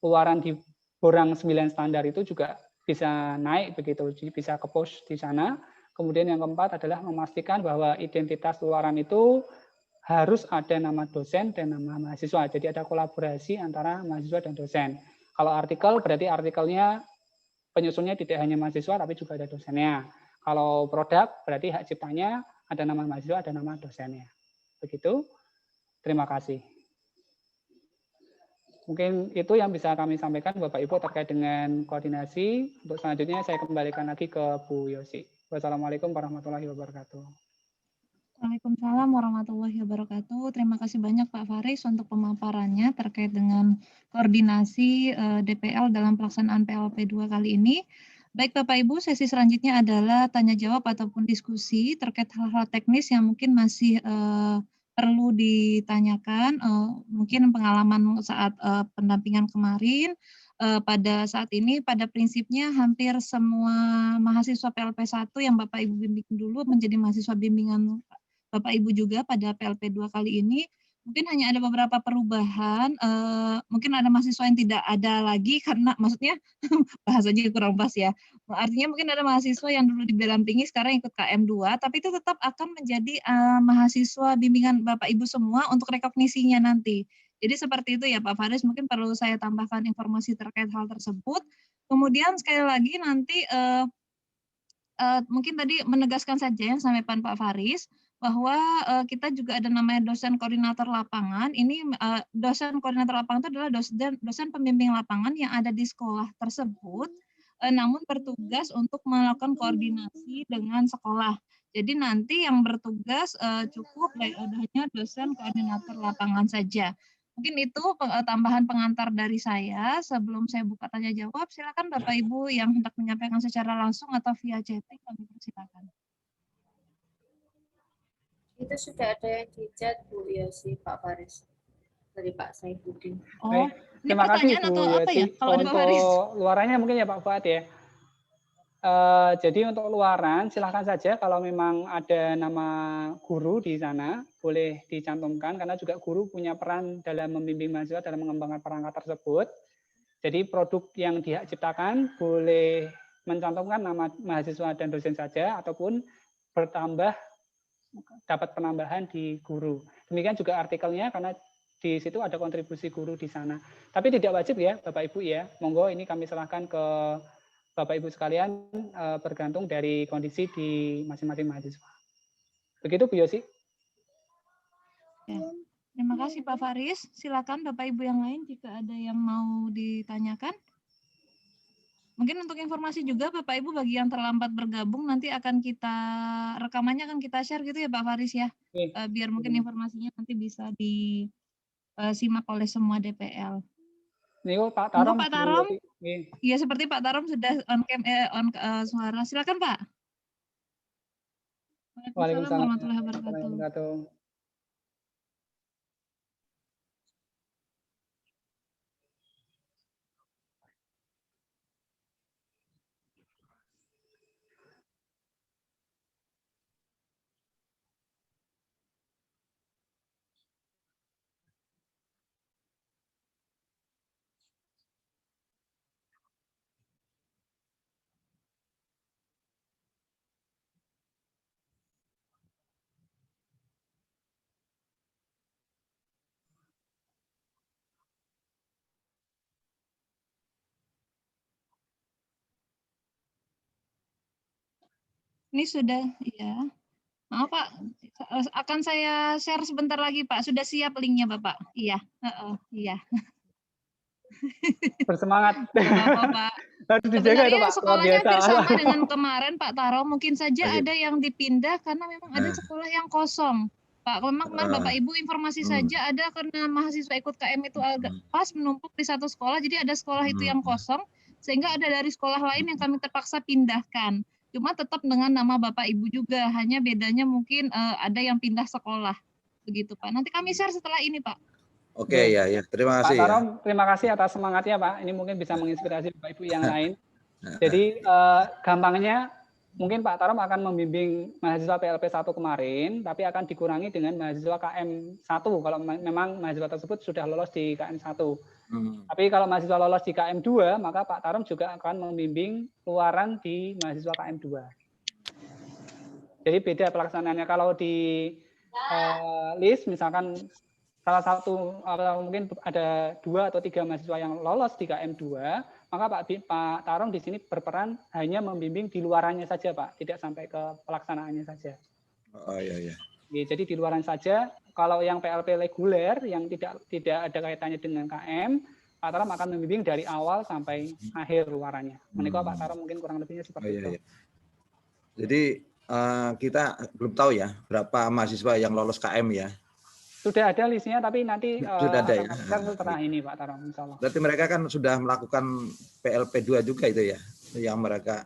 luaran di borang 9 standar itu juga bisa naik begitu, bisa ke push di sana. Kemudian yang keempat adalah memastikan bahwa identitas luaran itu harus ada nama dosen dan nama mahasiswa. Jadi ada kolaborasi antara mahasiswa dan dosen. Kalau artikel berarti artikelnya penyusunnya tidak hanya mahasiswa tapi juga ada dosennya. Kalau produk berarti hak ciptanya ada nama mahasiswa, ada nama dosennya. Begitu. Terima kasih. Mungkin itu yang bisa kami sampaikan Bapak Ibu terkait dengan koordinasi. Untuk selanjutnya saya kembalikan lagi ke Bu Yosi. Wassalamualaikum warahmatullahi wabarakatuh. Waalaikumsalam warahmatullahi wabarakatuh. Terima kasih banyak Pak Faris untuk pemaparannya terkait dengan koordinasi DPL dalam pelaksanaan PLP 2 kali ini. Baik Bapak Ibu, sesi selanjutnya adalah tanya jawab ataupun diskusi terkait hal-hal teknis yang mungkin masih perlu ditanyakan, mungkin pengalaman saat pendampingan kemarin. Pada saat ini, pada prinsipnya hampir semua mahasiswa PLP 1 yang Bapak Ibu bimbing dulu menjadi mahasiswa bimbingan Bapak Ibu juga pada PLP 2 kali ini. Mungkin hanya ada beberapa perubahan, mungkin ada mahasiswa yang tidak ada lagi karena maksudnya bahasanya kurang pas ya. Artinya mungkin ada mahasiswa yang dulu didampingi sekarang ikut KM2, tapi itu tetap akan menjadi mahasiswa bimbingan Bapak Ibu semua untuk rekognisinya nanti. Jadi seperti itu ya Pak Faris, mungkin perlu saya tambahkan informasi terkait hal tersebut. Kemudian sekali lagi nanti mungkin tadi menegaskan saja yang disampaikan Pak Faris, bahwa kita juga ada namanya dosen koordinator lapangan. Ini dosen koordinator lapangan itu adalah dosen pembimbing lapangan yang ada di sekolah tersebut, namun bertugas untuk melakukan koordinasi dengan sekolah. Jadi nanti yang bertugas cukup hanya dosen koordinator lapangan saja. Mungkin itu tambahan pengantar dari saya. Sebelum saya buka tanya jawab, silakan Bapak Ibu yang hendak menyampaikan secara langsung atau via chatting, kami persilakan. Itu sudah ada yang di chat Bu Yosi, Pak Faris, dari Pak Saifuddin. Oh, baik, ini terima kasih pertanyaan Bu atau apa Yosi. ya? Kalau ada Pak Faris. Untuk luarannya mungkin ya Pak Fuad ya. Jadi untuk luaran silahkan saja kalau memang ada nama guru di sana boleh dicantumkan, karena juga guru punya peran dalam membimbing mahasiswa dalam mengembangkan perangkat tersebut. Jadi produk yang dia ciptakan boleh mencantumkan nama mahasiswa dan dosen saja ataupun dapat penambahan di guru. Demikian juga artikelnya karena di situ ada kontribusi guru di sana. Tapi tidak wajib ya Bapak Ibu ya. Monggo ini kami serahkan ke Bapak Ibu sekalian bergantung dari kondisi di masing-masing mahasiswa. Begitu Bu Yosi. Ya. Terima kasih Pak Faris. Silakan Bapak Ibu yang lain jika ada yang mau ditanyakan. Mungkin untuk informasi juga Bapak Ibu bagi yang terlambat bergabung nanti akan rekamannya akan kita share gitu ya Pak Faris ya. Biar mungkin informasinya nanti bisa disimak oleh semua DPL. Nih Pak Tarom. Pak Tarom. Iya seperti Pak Tarom sudah on suara. Silakan Pak. Waalaikumsalam warahmatullahi wabarakatuh. Ini sudah, ya. Maaf Pak, akan saya share sebentar lagi Pak. Sudah siap linknya Bapak? Iya, iya. Bersemangat. Pak. Harus dijaga itu Pak. Sekolahnya hampir sama dengan kemarin Pak Taro. Mungkin saja ada yang dipindah karena memang ada sekolah yang kosong. Pak, memang kemarin Bapak Ibu informasi saja ada karena mahasiswa ikut KM itu agak pas menumpuk di satu sekolah. Jadi ada sekolah itu yang kosong, sehingga ada dari sekolah lain yang kami terpaksa pindahkan. Cuma tetap dengan nama Bapak Ibu juga, hanya bedanya mungkin ada yang pindah sekolah. Begitu Pak. Nanti kami share setelah ini Pak. Oke, ya. Terima kasih. Pak Tarom, terima kasih atas semangatnya Pak. Ini mungkin bisa menginspirasi Bapak Ibu yang lain. Jadi gampangnya mungkin Pak Tarom akan membimbing mahasiswa PLP 1 kemarin, tapi akan dikurangi dengan mahasiswa KM 1 kalau memang mahasiswa tersebut sudah lolos di KM 1. Tapi kalau mahasiswa lolos di KM 2, maka Pak Tarom juga akan membimbing luaran di mahasiswa KM 2. Jadi beda pelaksanaannya. Kalau di list misalkan salah satu mungkin ada 2 atau 3 mahasiswa yang lolos di KM 2, maka Pak Tarom di sini berperan hanya membimbing di luarannya saja Pak, tidak sampai ke pelaksanaannya saja. Oh iya. Jadi di luaran saja. Kalau yang PLP reguler yang tidak ada kaitannya dengan KM, Pak Tarom akan membimbing dari awal sampai akhir luarannya. Menikah Pak Tarom mungkin kurang lebihnya seperti itu. Iya. Jadi kita belum tahu ya berapa mahasiswa yang lolos KM ya. Sudah ada listnya, tapi nanti sudah ada ya. Setelah ini Pak Tarom, insya Allah. Berarti mereka kan sudah melakukan PLP 2 juga itu ya, yang mereka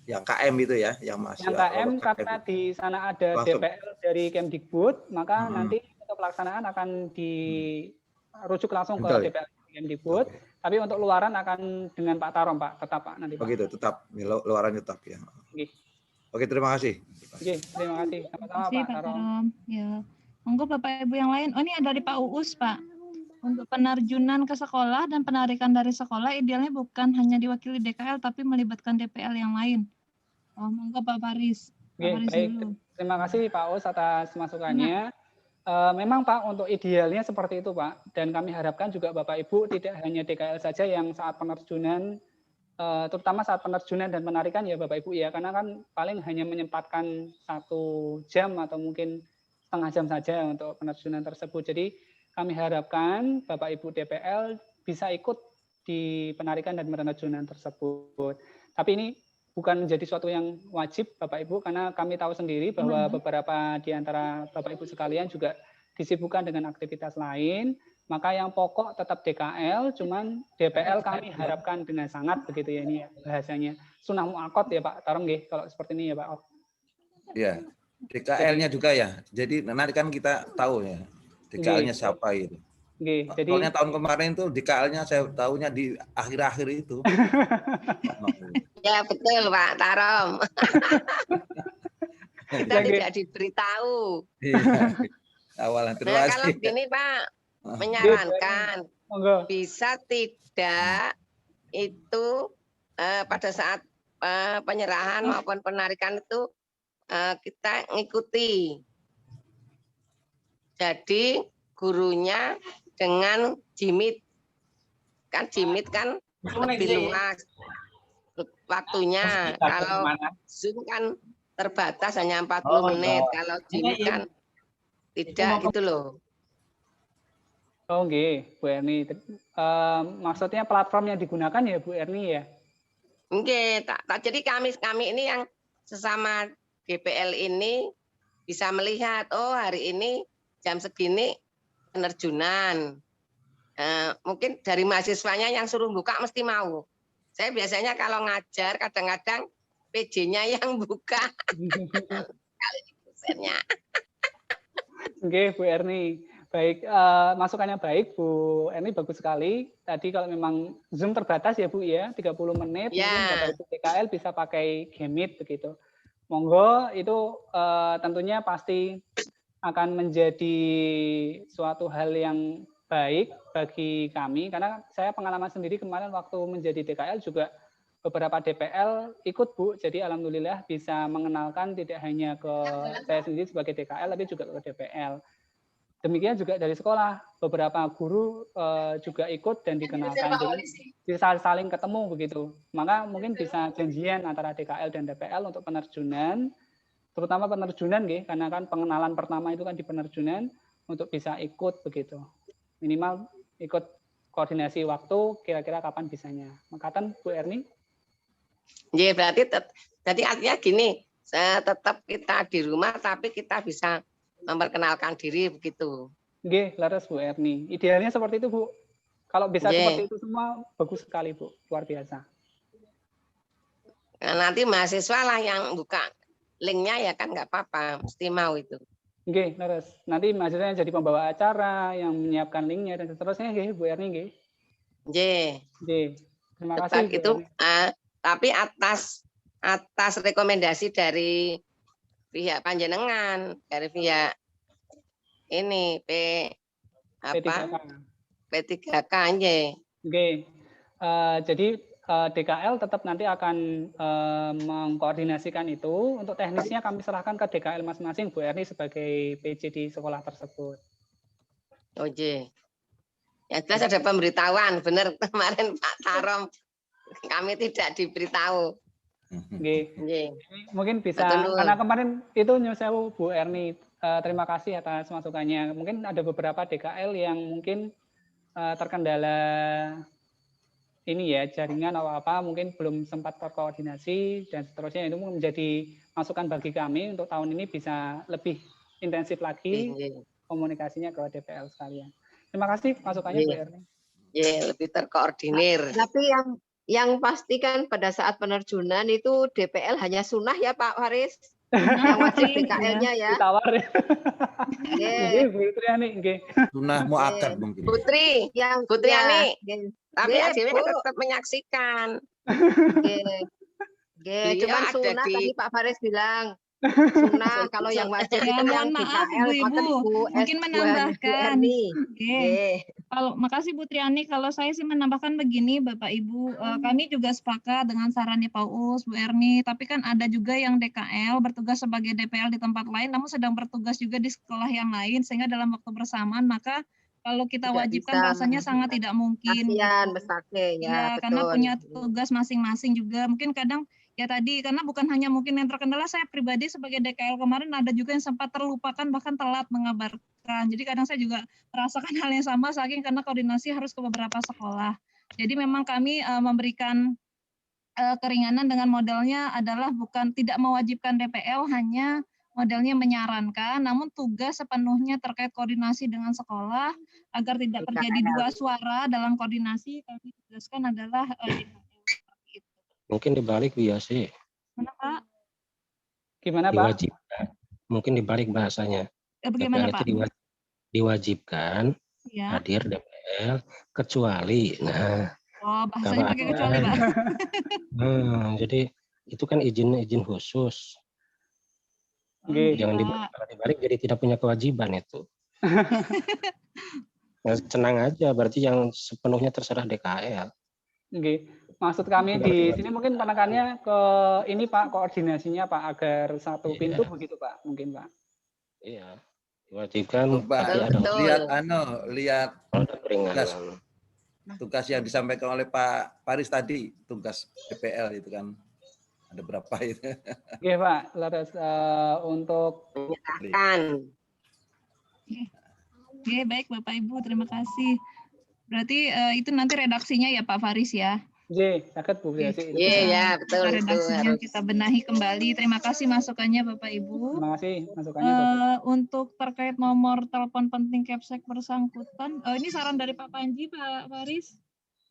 yang KM itu ya, yang masih. Yang KM karena di sana ada langsung. DPL dari Kemdikbud, maka nanti untuk pelaksanaan akan dirujuk langsung ke DPL Kemdikbud. Tapi untuk luaran akan dengan Pak Tarom Pak, tetap Pak nanti. Begitu, tetap luaran tetap ya. Oke, terima kasih. Oke, terima kasih. Sama-sama Pak Tarom. Ya. Monggo Bapak Ibu yang lain. Oh ini ada dari Pak Uus Pak. Untuk penerjunan ke sekolah dan penarikan dari sekolah idealnya bukan hanya diwakili DKL tapi melibatkan DPL yang lain. Oh, monggo Pak Faris. Oke, baik. Terima kasih Pak Uus atas masukannya. Memang Pak untuk idealnya seperti itu Pak. Dan kami harapkan juga Bapak Ibu tidak hanya DKL saja yang saat penerjunan, terutama saat penerjunan dan penarikan ya Bapak Ibu ya. Karena kan paling hanya menyempatkan 1 jam atau mungkin setengah jam saja untuk penerjunan tersebut. Jadi kami harapkan Bapak Ibu DPL bisa ikut di penarikan dan penerjunan tersebut. Tapi ini bukan menjadi suatu yang wajib Bapak Ibu, karena kami tahu sendiri bahwa beberapa di antara Bapak Ibu sekalian juga disibukkan dengan aktivitas lain. Maka yang pokok tetap DKL, cuman DPL kami harapkan dengan sangat begitu ya ini ya, bahasanya. Sunnah mu'akkad ya Pak Tarom nggih, kalau seperti ini ya Pak. Iya. DKL-nya juga ya. Jadi nanti kan kita tahu ya DKL-nya siapa itu. Jadi soalnya tahun kemarin itu DKL-nya saya tahunya di akhir-akhir itu. Ya betul Pak Tarom. Kita tidak diberitahu. Iya. Awalnya terima kasih. Kalau gini Pak, menyarankan Monggo. bisa tidak itu pada saat penyerahan maupun penarikan itu kita ngikuti. Jadi gurunya dengan jimit. Kan jimit kan lebih luas waktunya. Kalau Zoom kan terbatas hanya 40 menit. Kalau jimit kan tidak gitu loh. Oh, nggih, Bu Erni. Maksudnya platform yang digunakan ya, Bu Erni ya? Nggih, jadi kami ini yang sesama GPL ini bisa melihat, oh hari ini jam segini penerjunan. Mungkin dari mahasiswanya yang suruh buka mesti mau. Saya biasanya kalau ngajar kadang-kadang PJ-nya yang buka. Kali ini dosennya. Oke, Bu Erni. Baik, masukannya baik, Bu Erni, bagus sekali. Tadi kalau memang Zoom terbatas ya, Bu, ya, 30 menit, Ya. mungkin Bapak Ibu TKL bisa pakai Gemit begitu. Monggo, itu tentunya pasti akan menjadi suatu hal yang baik bagi kami, karena saya pengalaman sendiri kemarin waktu menjadi DKL juga beberapa DPL ikut, Bu. Jadi alhamdulillah bisa mengenalkan tidak hanya ke saya sendiri sebagai DKL, tapi juga ke DPL. Demikian juga dari sekolah, beberapa guru juga ikut dan dikenalkan, jadi bisa saling ketemu begitu. Maka mungkin bisa janjian antara DKL dan DPL untuk penerjunan, terutama penerjunan, karena kan pengenalan pertama itu kan di penerjunan, untuk bisa ikut begitu. Minimal ikut koordinasi waktu, kira-kira kapan bisanya. Makaten, Bu Erni? Ya, berarti artinya gini, tetap kita di rumah tapi kita bisa memperkenalkan diri begitu. Nggih, laras Bu Erni. Idealnya seperti itu, Bu. Kalau bisa seperti itu semua, bagus sekali, Bu. Luar biasa. Nah, nanti mahasiswa lah yang buka linknya ya kan nggak apa-apa, mesti mau itu. Nggih, laras. Nanti mahasiswa yang jadi pembawa acara, yang menyiapkan linknya, dan seterusnya, nggih, Bu Erni, nggih. Nggih. Terima kasih, Bu itu, Erni. Tapi atas rekomendasi dari pihak panjenengan, dari pihak ini P3K nggih. Nggih. Jadi DKL tetap nanti akan mengkoordinasikan itu. Untuk teknisnya kami serahkan ke DKL masing-masing, Bu Erni sebagai PJ di sekolah tersebut. Oh iya. Ya jelas ada pemberitahuan, benar kemarin Pak Tarom kami tidak diberitahu. Nggih. Mungkin bisa, karena kemarin itu nyusewu Bu Erni, terima kasih atas masukannya. Mungkin ada beberapa DKL yang mungkin terkendala ini ya, jaringan atau apa, mungkin belum sempat terkoordinasi dan seterusnya. Itu menjadi masukan bagi kami untuk tahun ini bisa lebih intensif lagi komunikasinya ke DPL sekalian. Terima kasih masukannya, Bu Erni. Ya, lebih terkoordinir. Tapi yang pasti kan pada saat penerjunan itu DPL hanya sunnah ya Pak Faris? Yang wajib DKL-nya ya. Ditawar ya. Nggih, Bu Triani, nggih. Sunnah muakkad mungkin. Putri Ani. Tapi adewe tetap menyaksikan. Cuman sunnah tadi Pak Faris bilang. Sunnah, kalau yang wajib itu yang DKL, Ibu, mungkin menambahkan. Kalau makasih Bu Triani, kalau saya sih menambahkan begini Bapak Ibu, kami juga sepakat dengan sarannya Pak Uus, Bu Erni, tapi kan ada juga yang DKL bertugas sebagai DPL di tempat lain, namun sedang bertugas juga di sekolah yang lain, sehingga dalam waktu bersamaan maka kalau kita tidak wajibkan rasanya sangat tidak mungkin. Kasihan, besake, ya, karena punya tugas masing-masing juga, mungkin kadang ya tadi, karena bukan hanya mungkin yang terkendala, saya pribadi sebagai DKL kemarin ada juga yang sempat terlupakan bahkan telat mengabarkan. Jadi kadang saya juga merasakan hal yang sama saking karena koordinasi harus ke beberapa sekolah. Jadi memang kami memberikan keringanan dengan modelnya adalah bukan tidak mewajibkan DPL, hanya modelnya menyarankan, namun tugas sepenuhnya terkait koordinasi dengan sekolah agar tidak terjadi dua suara dalam koordinasi, kami tugaskan adalah DKL. Mungkin dibalik biasa. Mana Pak? Gimana Pak? Diwajibkan. Mungkin dibalik bahasanya. Bagaimana Pak? Itu diwajibkan hadir DPL kecuali. Nah. Oh, bahasanya pakai kecuali Pak. Jadi itu kan izin khusus. Jangan dibalik jadi tidak punya kewajiban itu. Senang aja, berarti yang sepenuhnya terserah DKL. Oke. Maksud kami di sini mungkin penekannya ke ini Pak, koordinasinya Pak, agar satu pintu begitu Pak, mungkin Pak. Iya, diwajibkan. Coba lihat tugas yang disampaikan oleh Pak Faris tadi, tugas DPL itu kan ada berapa itu? Oke Pak, lalu untuk Oke, baik Bapak Ibu, terima kasih. Berarti itu nanti redaksinya ya Pak Faris ya? Iya, sakit Bu. Iya, betul. Redaksinya kita benahi kembali. Terima kasih masukannya Bapak Ibu. Terima kasih masukannya Bapak. Untuk terkait nomor telepon penting Kepsek bersangkutan, ini saran dari Pak Panji, Pak Faris.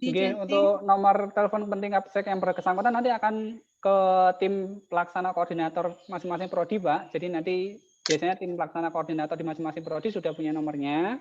Oke, untuk nomor telepon penting Kepsek yang bersangkutan nanti akan ke tim pelaksana koordinator masing-masing prodi Pak. Jadi nanti biasanya tim pelaksana koordinator di masing-masing prodi sudah punya nomornya.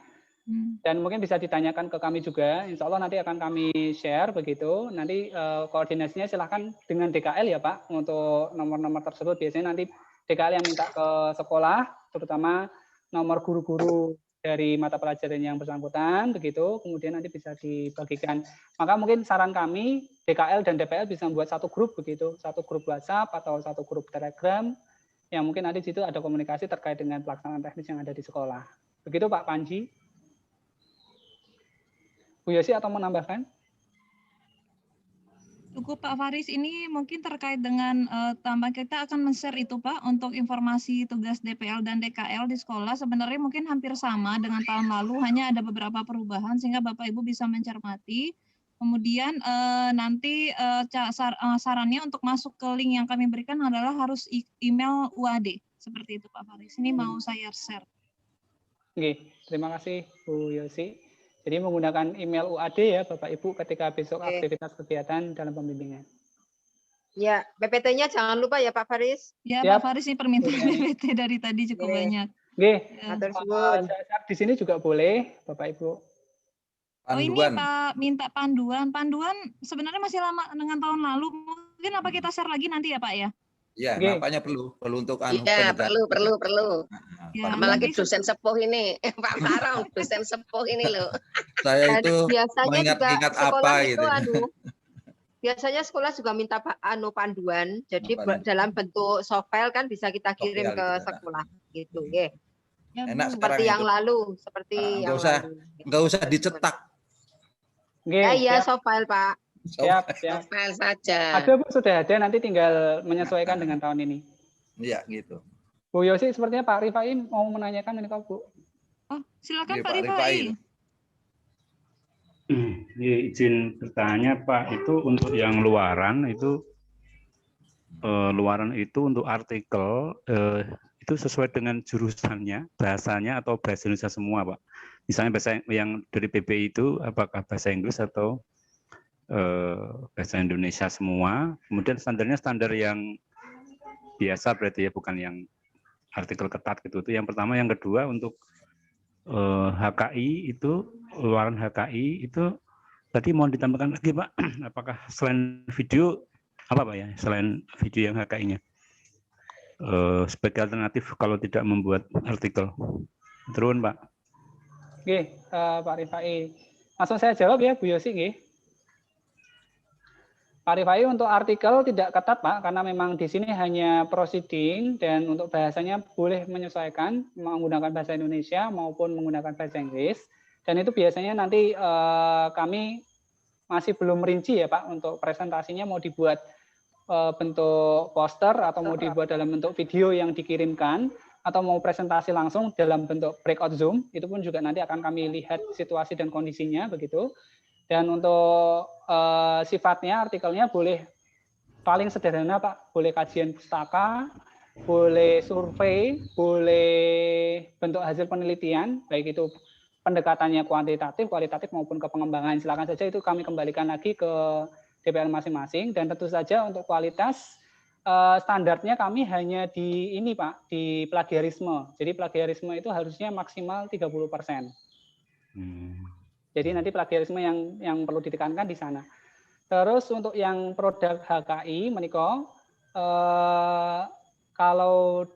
Dan mungkin bisa ditanyakan ke kami juga. Insya Allah nanti akan kami share begitu. Nanti koordinasinya silahkan dengan DKL ya Pak untuk nomor-nomor tersebut. Biasanya nanti DKL yang minta ke sekolah, terutama nomor guru-guru dari mata pelajaran yang bersangkutan begitu. Kemudian nanti bisa dibagikan. Maka mungkin saran kami DKL dan DPL bisa membuat satu grup begitu, satu grup WhatsApp atau satu grup Telegram yang mungkin nanti di situ ada komunikasi terkait dengan pelaksanaan teknis yang ada di sekolah. Begitu Pak Panji. Bu Yosi atau menambahkan? Cukup Pak Faris, ini mungkin terkait dengan tambah kita akan men-share itu Pak untuk informasi tugas DPL dan DKL di sekolah sebenarnya mungkin hampir sama dengan tahun lalu, hanya ada beberapa perubahan sehingga Bapak Ibu bisa mencermati. Kemudian nanti sarannya untuk masuk ke link yang kami berikan adalah harus email UAD seperti itu Pak Faris. Ini mau saya share. Oke, terima kasih Bu Yosi. Jadi menggunakan email UAD ya Bapak Ibu ketika besok aktivitas kegiatan dalam pembimbingan. Ya, PPT-nya jangan lupa ya Pak Faris. Ya Pak Faris, ini permintaan PPT dari tadi cukup banyak. Oke, di sini juga boleh Bapak Ibu. Oh ini Pak minta panduan. Panduan sebenarnya masih lama dengan tahun lalu. Mungkin apa kita share lagi nanti ya Pak ya? Iya, nampaknya perlu untuk Iya, perlu. Ya, apalagi dosen sepuh ini, Pak Farong, dosen sepuh ini loh. Saya itu biasanya mengingat apa gitu. Biasanya sekolah juga minta panduan, jadi dalam bentuk soft file kan bisa kita kirim ke sekolah gitu, ya. Enak seperti yang lalu, nggak usah dicetak. Iya, soft file Pak. Siap. File saja. Ada Bu, sudah ada, nanti tinggal menyesuaikan dengan tahun ini. Iya, gitu. Bu Yosi, sepertinya Pak Rifai mau menanyakan ini kok Bu. Oh, silakan Pak Rifai. Izin bertanya Pak, itu untuk yang luaran itu untuk artikel itu sesuai dengan jurusannya, bahasanya atau bahasa Indonesia semua Pak. Misalnya bahasa yang dari PBI itu apakah bahasa Inggris atau bahasa Indonesia semua. Kemudian standarnya standar yang biasa berarti ya, bukan yang artikel ketat gitu. Itu yang pertama. Yang kedua untuk HKI itu, luaran HKI itu tadi mau ditambahkan lagi Pak, apakah selain video apa Pak ya, selain video yang HKI-nya sebagai alternatif kalau tidak membuat artikel. Turun Pak. Oke, Pak Rifai. Langsung saya jawab ya Bu Yosi nggih. Pak Rifai, untuk artikel tidak ketat Pak, karena memang di sini hanya proceeding dan untuk bahasanya boleh menyesuaikan menggunakan bahasa Indonesia maupun menggunakan bahasa Inggris. Dan itu biasanya nanti kami masih belum merinci ya Pak, untuk presentasinya mau dibuat bentuk poster atau mau dibuat dalam bentuk video yang dikirimkan atau mau presentasi langsung dalam bentuk breakout Zoom, itu pun juga nanti akan kami lihat situasi dan kondisinya begitu. Dan untuk sifatnya artikelnya boleh paling sederhana Pak, boleh kajian pustaka, boleh survei, boleh bentuk hasil penelitian, baik itu pendekatannya kuantitatif, kualitatif maupun ke pengembangan. Silakan saja, itu kami kembalikan lagi ke DPL masing-masing. Dan tentu saja untuk kualitas standarnya kami hanya di ini Pak, di plagiarisme. Jadi plagiarisme itu harusnya maksimal 30%. Jadi nanti plagiarisme yang perlu ditekankan di sana. Terus untuk yang produk HKI, Meniko, kalau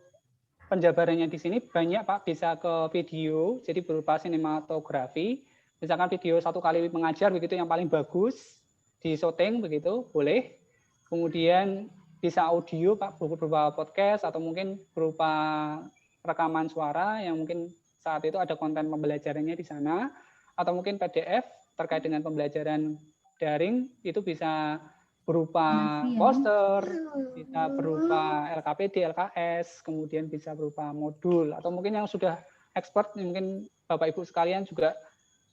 penjabarannya di sini banyak Pak, bisa ke video, jadi berupa sinematografi, Misalkan video 1 kali mengajar begitu yang paling bagus di syuting begitu, boleh. Kemudian bisa audio Pak, berupa podcast atau mungkin berupa rekaman suara yang mungkin saat itu ada konten pembelajarannya di sana, atau mungkin PDF terkait dengan pembelajaran daring itu bisa berupa poster, bisa berupa LKPD, LKS, kemudian bisa berupa modul, atau mungkin yang sudah expert, mungkin Bapak Ibu sekalian juga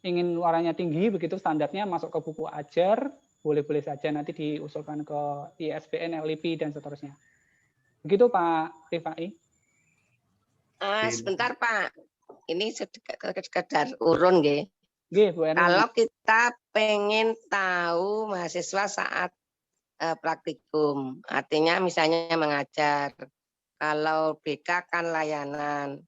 ingin luarannya tinggi, begitu standarnya masuk ke buku ajar, boleh-boleh saja nanti diusulkan ke ISBN, LIP, dan seterusnya. Begitu Pak Rifai. Sebentar Pak, ini sekedar urun nggih. Kalau kita pengen tahu mahasiswa saat praktikum, artinya misalnya mengajar, kalau BK kan layanan,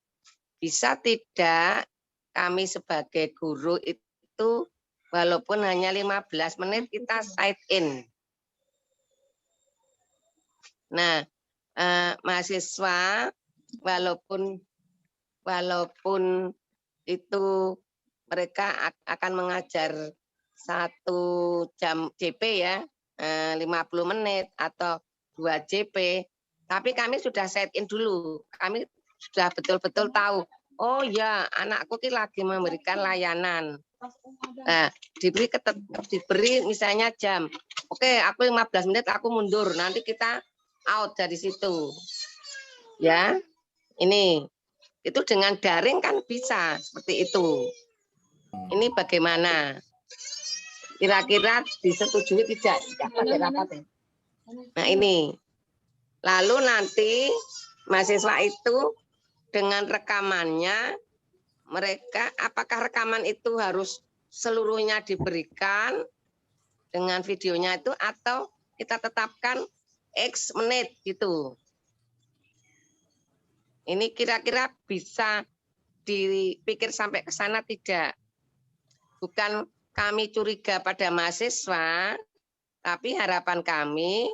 bisa tidak kami sebagai guru itu walaupun hanya 15 menit kita side in. Nah, mahasiswa walaupun itu mereka akan mengajar 1 jam JP ya, 50 menit atau 2 JP, tapi kami sudah set in dulu. Kami sudah betul-betul tahu, oh ya anakku ini lagi memberikan layanan. Nah, diberi misalnya jam. Oke, aku 15 menit aku mundur, nanti kita out dari situ. Ya, ini itu dengan daring kan bisa seperti itu. Ini bagaimana? Kira-kira disetujui tidak? Nah ini. Lalu nanti mahasiswa itu dengan rekamannya, mereka apakah rekaman itu harus seluruhnya diberikan dengan videonya itu atau kita tetapkan X menit gitu. Ini kira-kira bisa dipikir sampai ke sana tidak? Bukan kami curiga pada mahasiswa, tapi harapan kami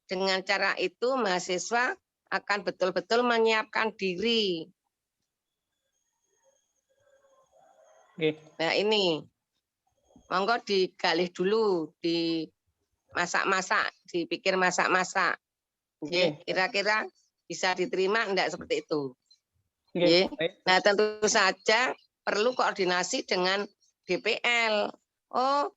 dengan cara itu mahasiswa akan betul-betul menyiapkan diri. Nah ini, monggo digali dulu, di masak-masak, dipikir masak-masak. Kira-kira bisa diterima enggak seperti itu? Nah tentu saja perlu koordinasi dengan DPL. Oh,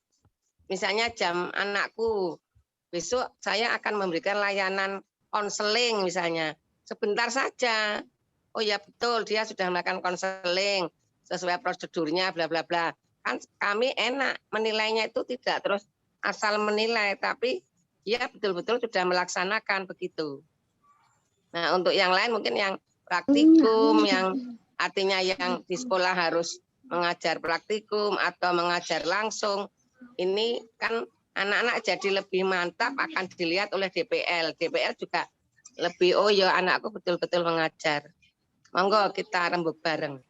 misalnya jam anakku besok saya akan memberikan layanan konseling misalnya. Sebentar saja. Oh ya betul, dia sudah melakukan konseling sesuai prosedurnya bla bla bla. Kan kami enak menilainya itu tidak terus asal menilai, tapi dia betul-betul sudah melaksanakan begitu. Nah, untuk yang lain mungkin yang praktikum, yang artinya yang di sekolah harus mengajar praktikum atau mengajar langsung, ini kan anak-anak jadi lebih mantap akan dilihat oleh DPL. DPL juga lebih, oh ya anakku betul-betul mengajar. Monggo kita rembuk bareng.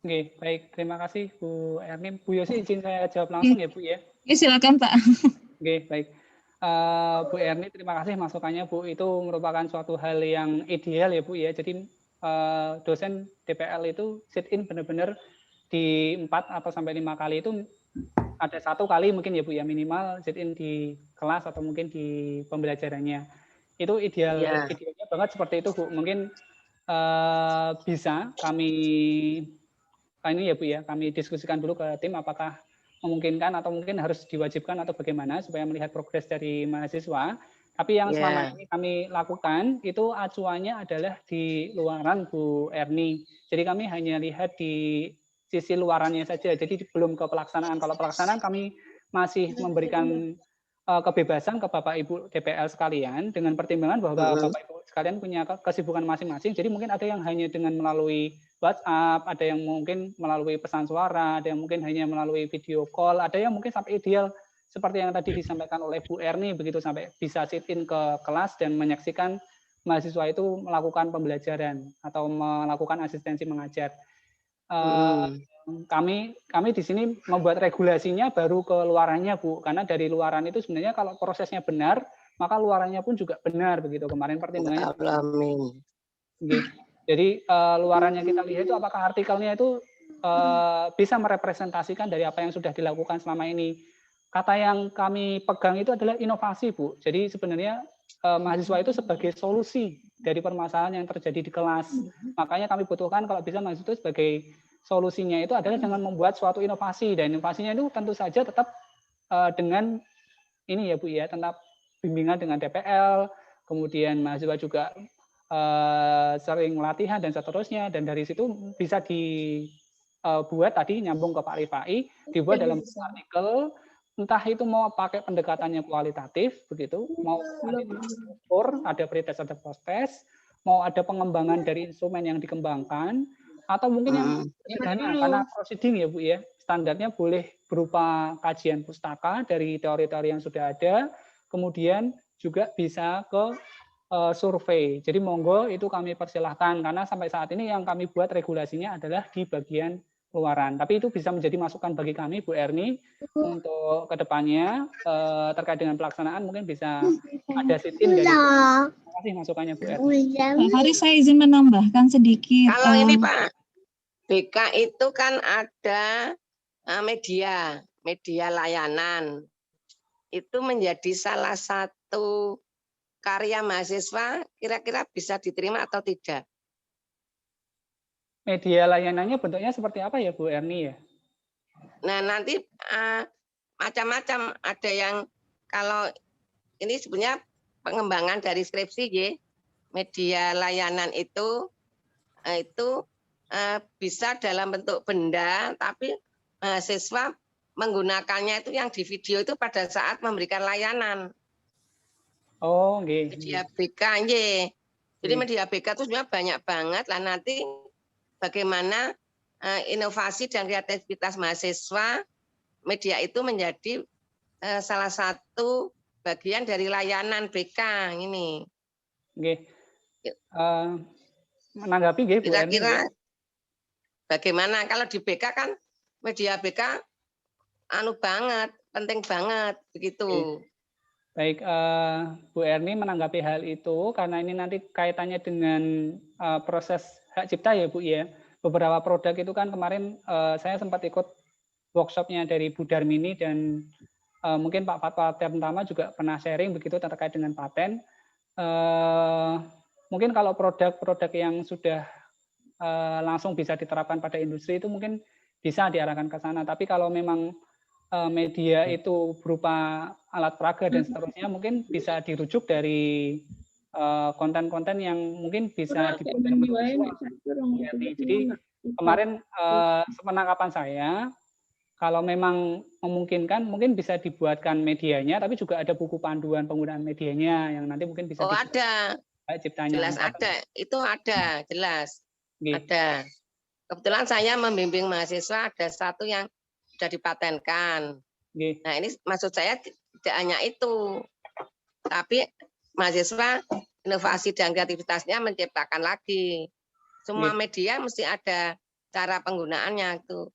Oke, baik. Terima kasih Bu Ernim. Bu Yosi izin saya jawab langsung ya Bu ya? Silakan Pak. Oke, baik. Bu Erni, terima kasih masukannya Bu. Itu merupakan suatu hal yang ideal ya Bu ya. Jadi dosen DPL itu sit in benar-benar di 4 atau sampai 5 kali itu ada 1 kali mungkin ya Bu ya, minimal sit in di kelas atau mungkin di pembelajarannya. Itu idealnya banget seperti itu Bu. Mungkin bisa kami ini ya Bu ya, kami diskusikan dulu ke tim apakah memungkinkan atau mungkin harus diwajibkan atau bagaimana supaya melihat progres dari mahasiswa. Tapi yang selama ini kami lakukan itu acuannya adalah di luaran Bu Erni. Jadi kami hanya lihat di sisi luarannya saja. Jadi belum ke pelaksanaan. Kalau pelaksanaan kami masih memberikan kebebasan ke Bapak Ibu DPL sekalian dengan pertimbangan bahwa Bapak Ibu sekalian punya kesibukan masing-masing. Jadi mungkin ada yang hanya dengan melalui WhatsApp, ada yang mungkin melalui pesan suara, ada yang mungkin hanya melalui video call, ada yang mungkin sampai ideal seperti yang tadi disampaikan oleh Bu Erni, begitu sampai bisa sit in ke kelas dan menyaksikan mahasiswa itu melakukan pembelajaran atau melakukan asistensi mengajar. Kami di sini membuat regulasinya baru ke luarannya Bu, karena dari luaran itu sebenarnya kalau prosesnya benar, maka luarannya pun juga benar begitu. Kemarin pertimbangannya. Jadi luarannya kita lihat itu apakah artikelnya itu bisa merepresentasikan dari apa yang sudah dilakukan selama ini. Kata yang kami pegang itu adalah inovasi, Bu. Jadi sebenarnya mahasiswa itu sebagai solusi dari permasalahan yang terjadi di kelas. Makanya kami butuhkan kalau bisa mahasiswa itu sebagai solusinya itu adalah dengan membuat suatu inovasi, dan inovasinya itu tentu saja tetap dengan ini ya Bu ya, tetap bimbingan dengan DPL, kemudian mahasiswa juga sering latihan dan seterusnya, dan dari situ bisa dibuat tadi nyambung ke Pak Rifai, dibuat dalam artikel, entah itu mau pakai pendekatannya kualitatif begitu, mau ada pretest, ada post-test, mau ada pengembangan dari instrumen yang dikembangkan, atau mungkin yang sederhana karena proceeding ya Bu ya, standarnya boleh berupa kajian pustaka dari teori-teori yang sudah ada, kemudian juga bisa ke survei. Jadi monggo itu kami persilahkan, karena sampai saat ini yang kami buat regulasinya adalah di bagian luaran. Tapi itu bisa menjadi masukan bagi kami, Bu Erni, untuk kedepannya terkait dengan pelaksanaan mungkin bisa ada sit-in dari. Terima kasih masukannya, Bu Erni. Pak Faris, saya izin menambahkan sedikit. Kalau ini Pak, BK itu kan ada media layanan. Itu menjadi salah satu karya mahasiswa, kira-kira bisa diterima atau tidak? Media layanannya bentuknya seperti apa ya Bu Erni ya? Nah nanti macam-macam, ada yang kalau ini sebenarnya pengembangan dari skripsi ya, media layanan itu bisa dalam bentuk benda, tapi mahasiswa menggunakannya itu yang di video itu pada saat memberikan layanan. Oh, okay. Media BK, jadi media BK itu sebenarnya banyak banget lah, nanti bagaimana inovasi dan kreativitas mahasiswa, media itu menjadi salah satu bagian dari layanan BK ini. Oke. Menanggapi Bu kira-kira bagaimana kalau di BK kan media BK penting banget begitu. Baik, Bu Erni menanggapi hal itu karena ini nanti kaitannya dengan proses hak cipta ya Bu ya. Beberapa produk itu kan kemarin saya sempat ikut workshopnya dari Bu Darmini, dan mungkin Pak Fatwa Tama juga pernah sharing begitu terkait dengan paten. Mungkin kalau produk-produk yang sudah langsung bisa diterapkan pada industri itu mungkin bisa diarahkan ke sana. Tapi kalau memang media itu berupa alat peraga dan seterusnya, mungkin bisa dirujuk dari konten-konten yang mungkin bisa dibuat. Jadi kemarin sepenangkapan saya, kalau memang memungkinkan mungkin bisa dibuatkan medianya, tapi juga ada buku panduan penggunaan medianya yang nanti mungkin bisa ada ciptanya. Jelas ada, itu ada jelas. Ada. Kebetulan saya membimbing mahasiswa, ada satu yang sudah dipatenkan. Nah ini maksud saya tidak hanya itu, tapi mahasiswa inovasi dan kreativitasnya menciptakan lagi. Semua media mesti ada cara penggunaannya itu.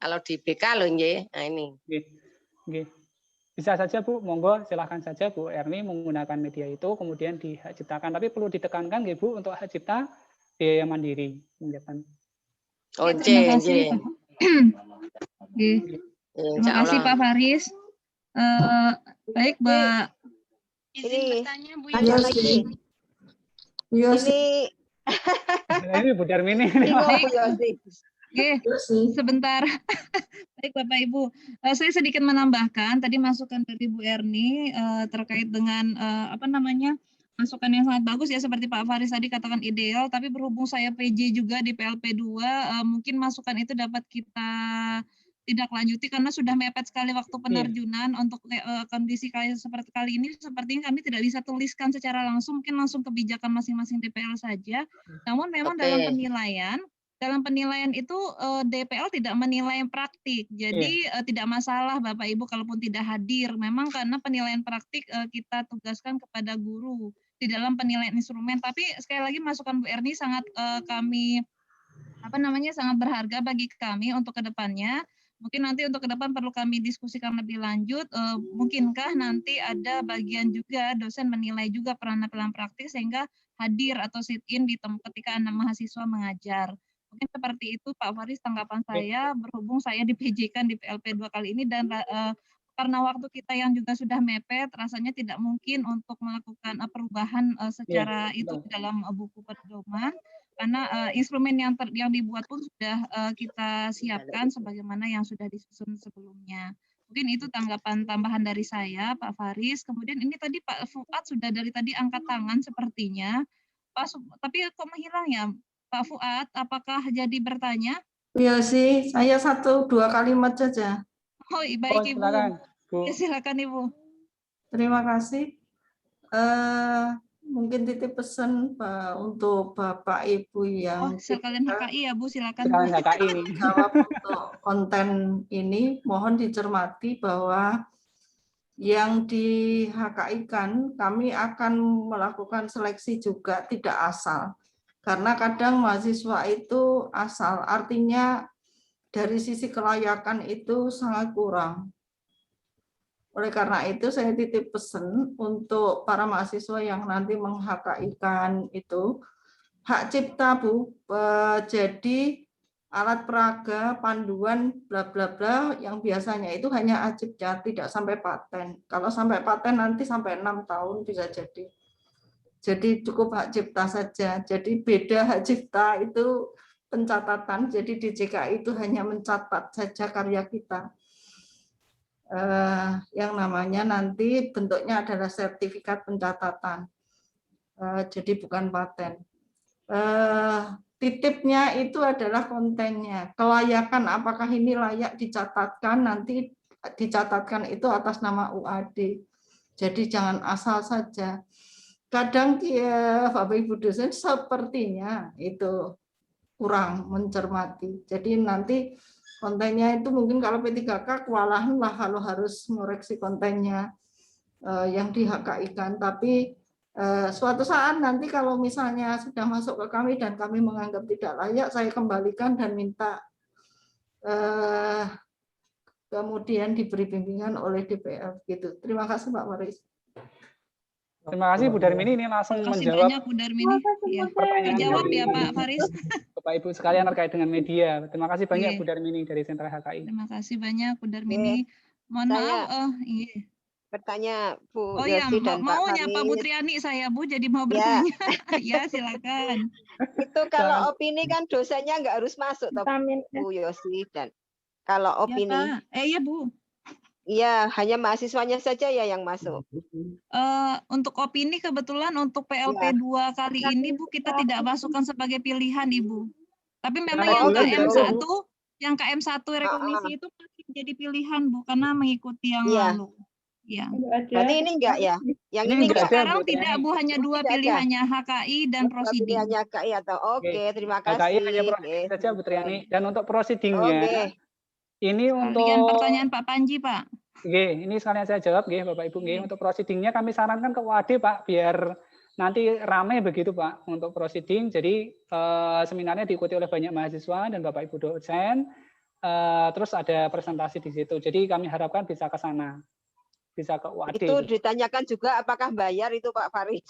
Kalau di BK loh nah ini. Bisa saja Bu, monggo silahkan saja Bu Erni menggunakan media itu kemudian dihak ciptakan. Tapi perlu ditekankan ya Bu, untuk hak cipta biaya mandiri. Terima kasih. Terima kasih Pak Faris. Baik Mbak. Izin bertanya Bu Yosi. Ini Bu Darmini. Oke, sebentar. Baik Bapak Ibu, saya sedikit menambahkan tadi masukan dari Bu Erni terkait dengan masukan yang sangat bagus ya, seperti Pak Faris tadi katakan ideal, tapi berhubung saya PJ juga di PLP2, mungkin masukan itu dapat kita tidak lanjuti karena sudah mepet sekali waktu penerjunan. Untuk kondisi seperti kali ini sepertinya kami tidak bisa tuliskan secara langsung, mungkin langsung kebijakan masing-masing DPL saja. Namun memang dalam penilaian itu DPL tidak menilai praktik, jadi tidak masalah Bapak Ibu kalaupun tidak hadir. Memang karena penilaian praktik kita tugaskan kepada guru di dalam penilaian instrumen. Tapi sekali lagi masukan Bu Erni sangat kami sangat berharga bagi kami untuk kedepannya. Mungkin nanti untuk ke depan perlu kami diskusikan lebih lanjut. Mungkinkah nanti ada bagian juga dosen menilai juga penampilan praktik sehingga hadir atau sit-in ketika anak mahasiswa mengajar. Mungkin seperti itu Pak Faris tanggapan saya, berhubung saya di PJ-kan di PLP 2 kali ini dan karena waktu kita yang juga sudah mepet, rasanya tidak mungkin untuk melakukan perubahan secara itu di dalam buku pedoman, karena instrumen yang dibuat pun sudah kita siapkan sebagaimana yang sudah disusun sebelumnya. Mungkin itu tanggapan tambahan dari saya, Pak Faris. Kemudian ini tadi Pak Fuad sudah dari tadi angkat tangan sepertinya. Tapi kok menghilang ya, Pak Fuad? Apakah jadi bertanya? Iya sih, saya 1-2 kalimat saja. Oh, baik Ibu. Silakan, Bu. Ya, silakan Ibu. Terima kasih. Mungkin titip pesan untuk Bapak Ibu yang sekalian HKI ya Bu, silakan. Sekalian HKI jawab untuk konten ini, mohon dicermati bahwa yang di HKI-kan kami akan melakukan seleksi juga tidak asal. Karena kadang mahasiswa itu asal, artinya dari sisi kelayakan itu sangat kurang. Oleh karena itu saya titip pesan untuk para mahasiswa yang nanti meng-HKI-kan itu, hak cipta Bu, jadi alat peraga, panduan, bla bla bla yang biasanya itu hanya acipta, tidak sampai paten. Kalau sampai paten nanti sampai 6 tahun bisa jadi. Jadi cukup hak cipta saja. Jadi beda hak cipta itu pencatatan, jadi di JKI itu hanya mencatat saja karya kita. Yang namanya nanti bentuknya adalah sertifikat pencatatan, jadi bukan paten. Titipnya itu adalah kontennya, kelayakan apakah ini layak dicatatkan, nanti dicatatkan itu atas nama UAD, jadi jangan asal saja. Kadang Bapak Ibu dosen sepertinya itu kurang mencermati, jadi nanti kontennya itu mungkin kalau P3K kewalahan lah kalau harus mengoreksi kontennya yang di HKI-kan. Tapi suatu saat nanti kalau misalnya sudah masuk ke kami dan kami menganggap tidak layak, saya kembalikan dan minta kemudian diberi bimbingan oleh DPF gitu. Terima kasih Pak Faris. Terima kasih Bu Darmini, ini langsung menjawab banyak, Bu Darmini. Ya. Terjawab ya Pak Faris. Bapak Ibu sekalian terkait dengan media. Terima kasih banyak Bu Darmini dari Sentra HKI. Terima kasih banyak Bu Darmini. Mohon maaf. Bertanya Bu Yosi dan Pak Faris. Pak Putriani saya Bu, jadi mau bertanya. Ya silakan. Itu kalau opini kan dosennya nggak harus masuk toh Bu Yosi, dan kalau opini. Ya, Pak. Iya Bu. Iya, hanya mahasiswanya saja ya yang masuk. Untuk opini kebetulan untuk PLP 2 kali ini Bu kita tidak masukkan sebagai pilihan Ibu. Tapi memang yang KM1 rekomendasi itu masih jadi pilihan Bu karena mengikuti yang lalu. Ya. Berarti ini enggak ya? Yang ini enggak. Sekarang tidak Bu, hanya 2 pilihannya HKI dan prosiding. Pilihannya HKI atau oke, terima kasih. HKI hanya prosiding saja Bu Triani. Dan untuk prosidingnya ini untuk pertanyaan Pak Panji, Pak. Oke, ini sekalian saya jawab, Bapak Ibu. Untuk prosidingnya kami sarankan ke UAD, Pak, biar nanti ramai begitu, Pak, untuk prosiding. Jadi seminarnya diikuti oleh banyak mahasiswa dan Bapak Ibu dosen. Terus ada presentasi di situ. Jadi kami harapkan bisa ke sana, bisa ke UAD. Itu ditanyakan juga apakah bayar itu Pak Faris?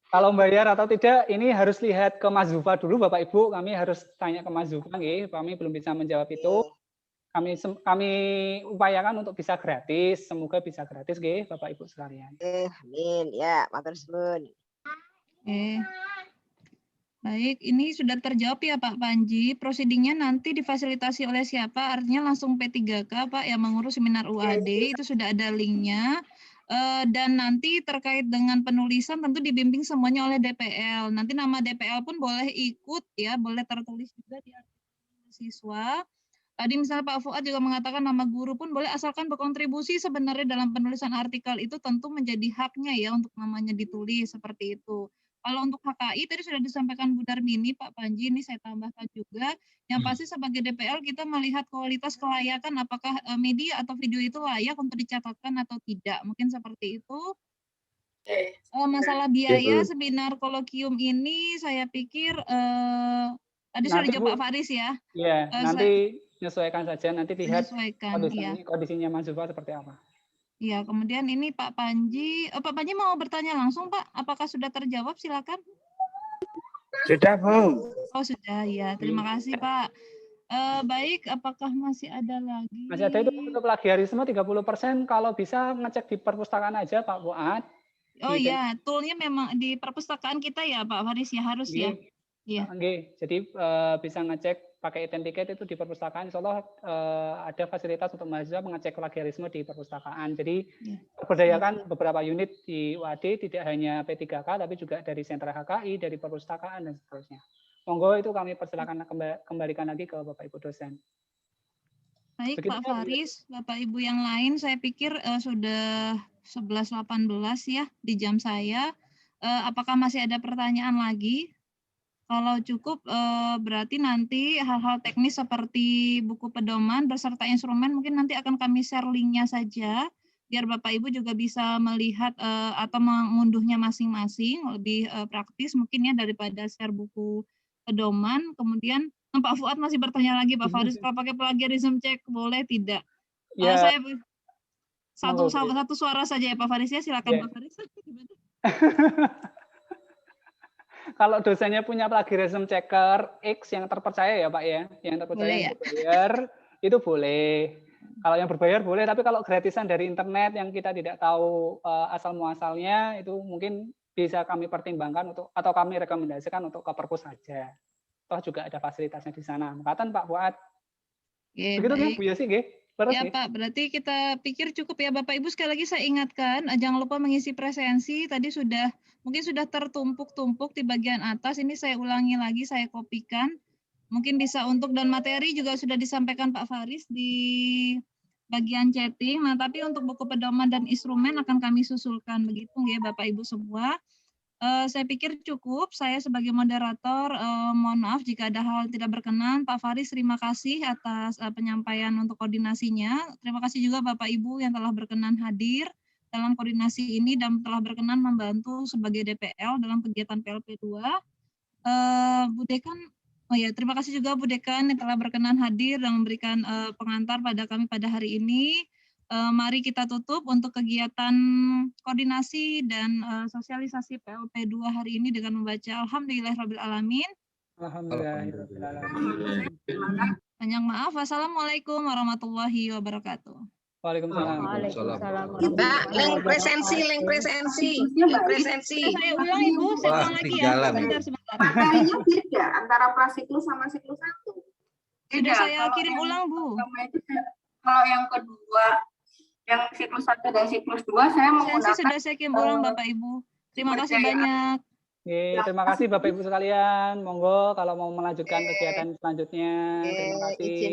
Kalau bayar atau tidak, ini harus lihat ke Mas Zufa dulu, Bapak Ibu. Kami harus tanya ke Mas Zufa, kami belum bisa menjawab itu. Kami upayakan untuk bisa gratis, semoga bisa gratis, Bapak Ibu sekalian. Amin, ya, matur suwun. Baik, ini sudah terjawab ya Pak Panji. Prosidingnya nanti difasilitasi oleh siapa? Artinya langsung P3K Pak yang mengurus seminar UAD, itu sudah ada linknya. Dan nanti terkait dengan penulisan tentu dibimbing semuanya oleh DPL. Nanti nama DPL pun boleh ikut ya, boleh tertulis juga di artikel siswa. Tadi misalnya Pak Fuad juga mengatakan nama guru pun boleh asalkan berkontribusi sebenarnya dalam penulisan artikel itu tentu menjadi haknya ya untuk namanya ditulis seperti itu. Kalau untuk HKI tadi sudah disampaikan Bu Darmini, Pak Panji, ini saya tambahkan juga. Yang pasti sebagai DPL kita melihat kualitas kelayakan apakah media atau video itu layak untuk dicatatkan atau tidak. Mungkin seperti itu. Masalah biaya seminar kolokium ini saya pikir tadi sudah dijawab Pak Faris ya. Iya, nanti menyesuaikan saja, nanti lihat kondisinya Mas Zufa seperti apa. Iya, kemudian ini Pak Panji mau bertanya langsung Pak, apakah sudah terjawab? Silakan. Sudah, Bu. Oh, sudah ya. Terima kasih, Pak. Baik, apakah masih ada lagi? Masih ada itu untuk plagiarisme 30%, kalau bisa ngecek di perpustakaan aja Pak Fuad. Oh iya, toolnya memang di perpustakaan kita ya Pak Faris ya, harus ya. Iya. Jadi bisa ngecek pakai Authenticate itu di perpustakaan. Insya Allah ada fasilitas untuk mahasiswa mengecek plagiarisme di perpustakaan. Jadi berdayakan beberapa unit di UAD, tidak hanya P3K tapi juga dari sentra HKI, dari perpustakaan dan seterusnya. Monggo itu kami persilakan kembalikan lagi ke Bapak Ibu dosen. Baik Pak Faris, Bapak Ibu yang lain saya pikir sudah 11.18 ya di jam saya. Apakah masih ada pertanyaan lagi? Kalau cukup berarti nanti hal-hal teknis seperti buku pedoman beserta instrumen mungkin nanti akan kami share linknya saja biar Bapak Ibu juga bisa melihat atau mengunduhnya masing-masing, lebih praktis mungkin ya daripada share buku pedoman. Kemudian Pak Fuad masih bertanya lagi Pak Faris, kalau pakai plagiarism check boleh tidak? Ya, saya satu suara saja ya Pak Faris ya, silakan Pak Faris. Kalau dosennya punya plagiarism checker X yang terpercaya ya Pak ya, yang terpercaya yang berbayar itu boleh. Kalau yang berbayar boleh, tapi kalau gratisan dari internet yang kita tidak tahu asal muasalnya itu mungkin bisa kami pertimbangkan untuk atau kami rekomendasikan untuk ke perpus saja. Toh juga ada fasilitasnya di sana. Makatan Pak Fuad. Begitu ya Bu Yosi, nggih. Ya Pak, berarti kita pikir cukup ya Bapak Ibu. Sekali lagi saya ingatkan, jangan lupa mengisi presensi. Tadi mungkin sudah tertumpuk-tumpuk di bagian atas. Ini saya ulangi lagi, saya kopikan. Mungkin bisa untuk dan materi juga sudah disampaikan Pak Faris di bagian chatting. Nah, tapi untuk buku pedoman dan instrumen akan kami susulkan begitu ya Bapak Ibu semua. Saya pikir cukup. Saya sebagai moderator mohon maaf jika ada hal tidak berkenan. Pak Faris, terima kasih atas penyampaian untuk koordinasinya. Terima kasih juga Bapak Ibu yang telah berkenan hadir dalam koordinasi ini dan telah berkenan membantu sebagai DPL dalam kegiatan PLP2. Bu Dekan, terima kasih juga Bu Dekan yang telah berkenan hadir dan memberikan pengantar pada kami pada hari ini. Mari kita tutup untuk kegiatan koordinasi dan sosialisasi PLP2 hari ini dengan membaca Alhamdulillahirrabbilalamin. Alhamdulillahirrabbilalamin. Banyak maaf. Wassalamualaikum warahmatullahi wabarakatuh. Waalaikumsalam. Mbak, link presensi. Saya ulang Ibu, saya ulang lagi ya. Sebentar. Materinya beda antara prasiklus sama siklus 1. Sudah saya kirim ulang Bu. Kalau yang kedua, yang siklus 1 dan siklus 2 saya menggunakan sudah saya kirim ulang Bapak Ibu. Terima kasih banyak. Terima kasih Bapak Ibu sekalian. Monggo kalau mau melanjutkan kegiatan selanjutnya. Terima kasih.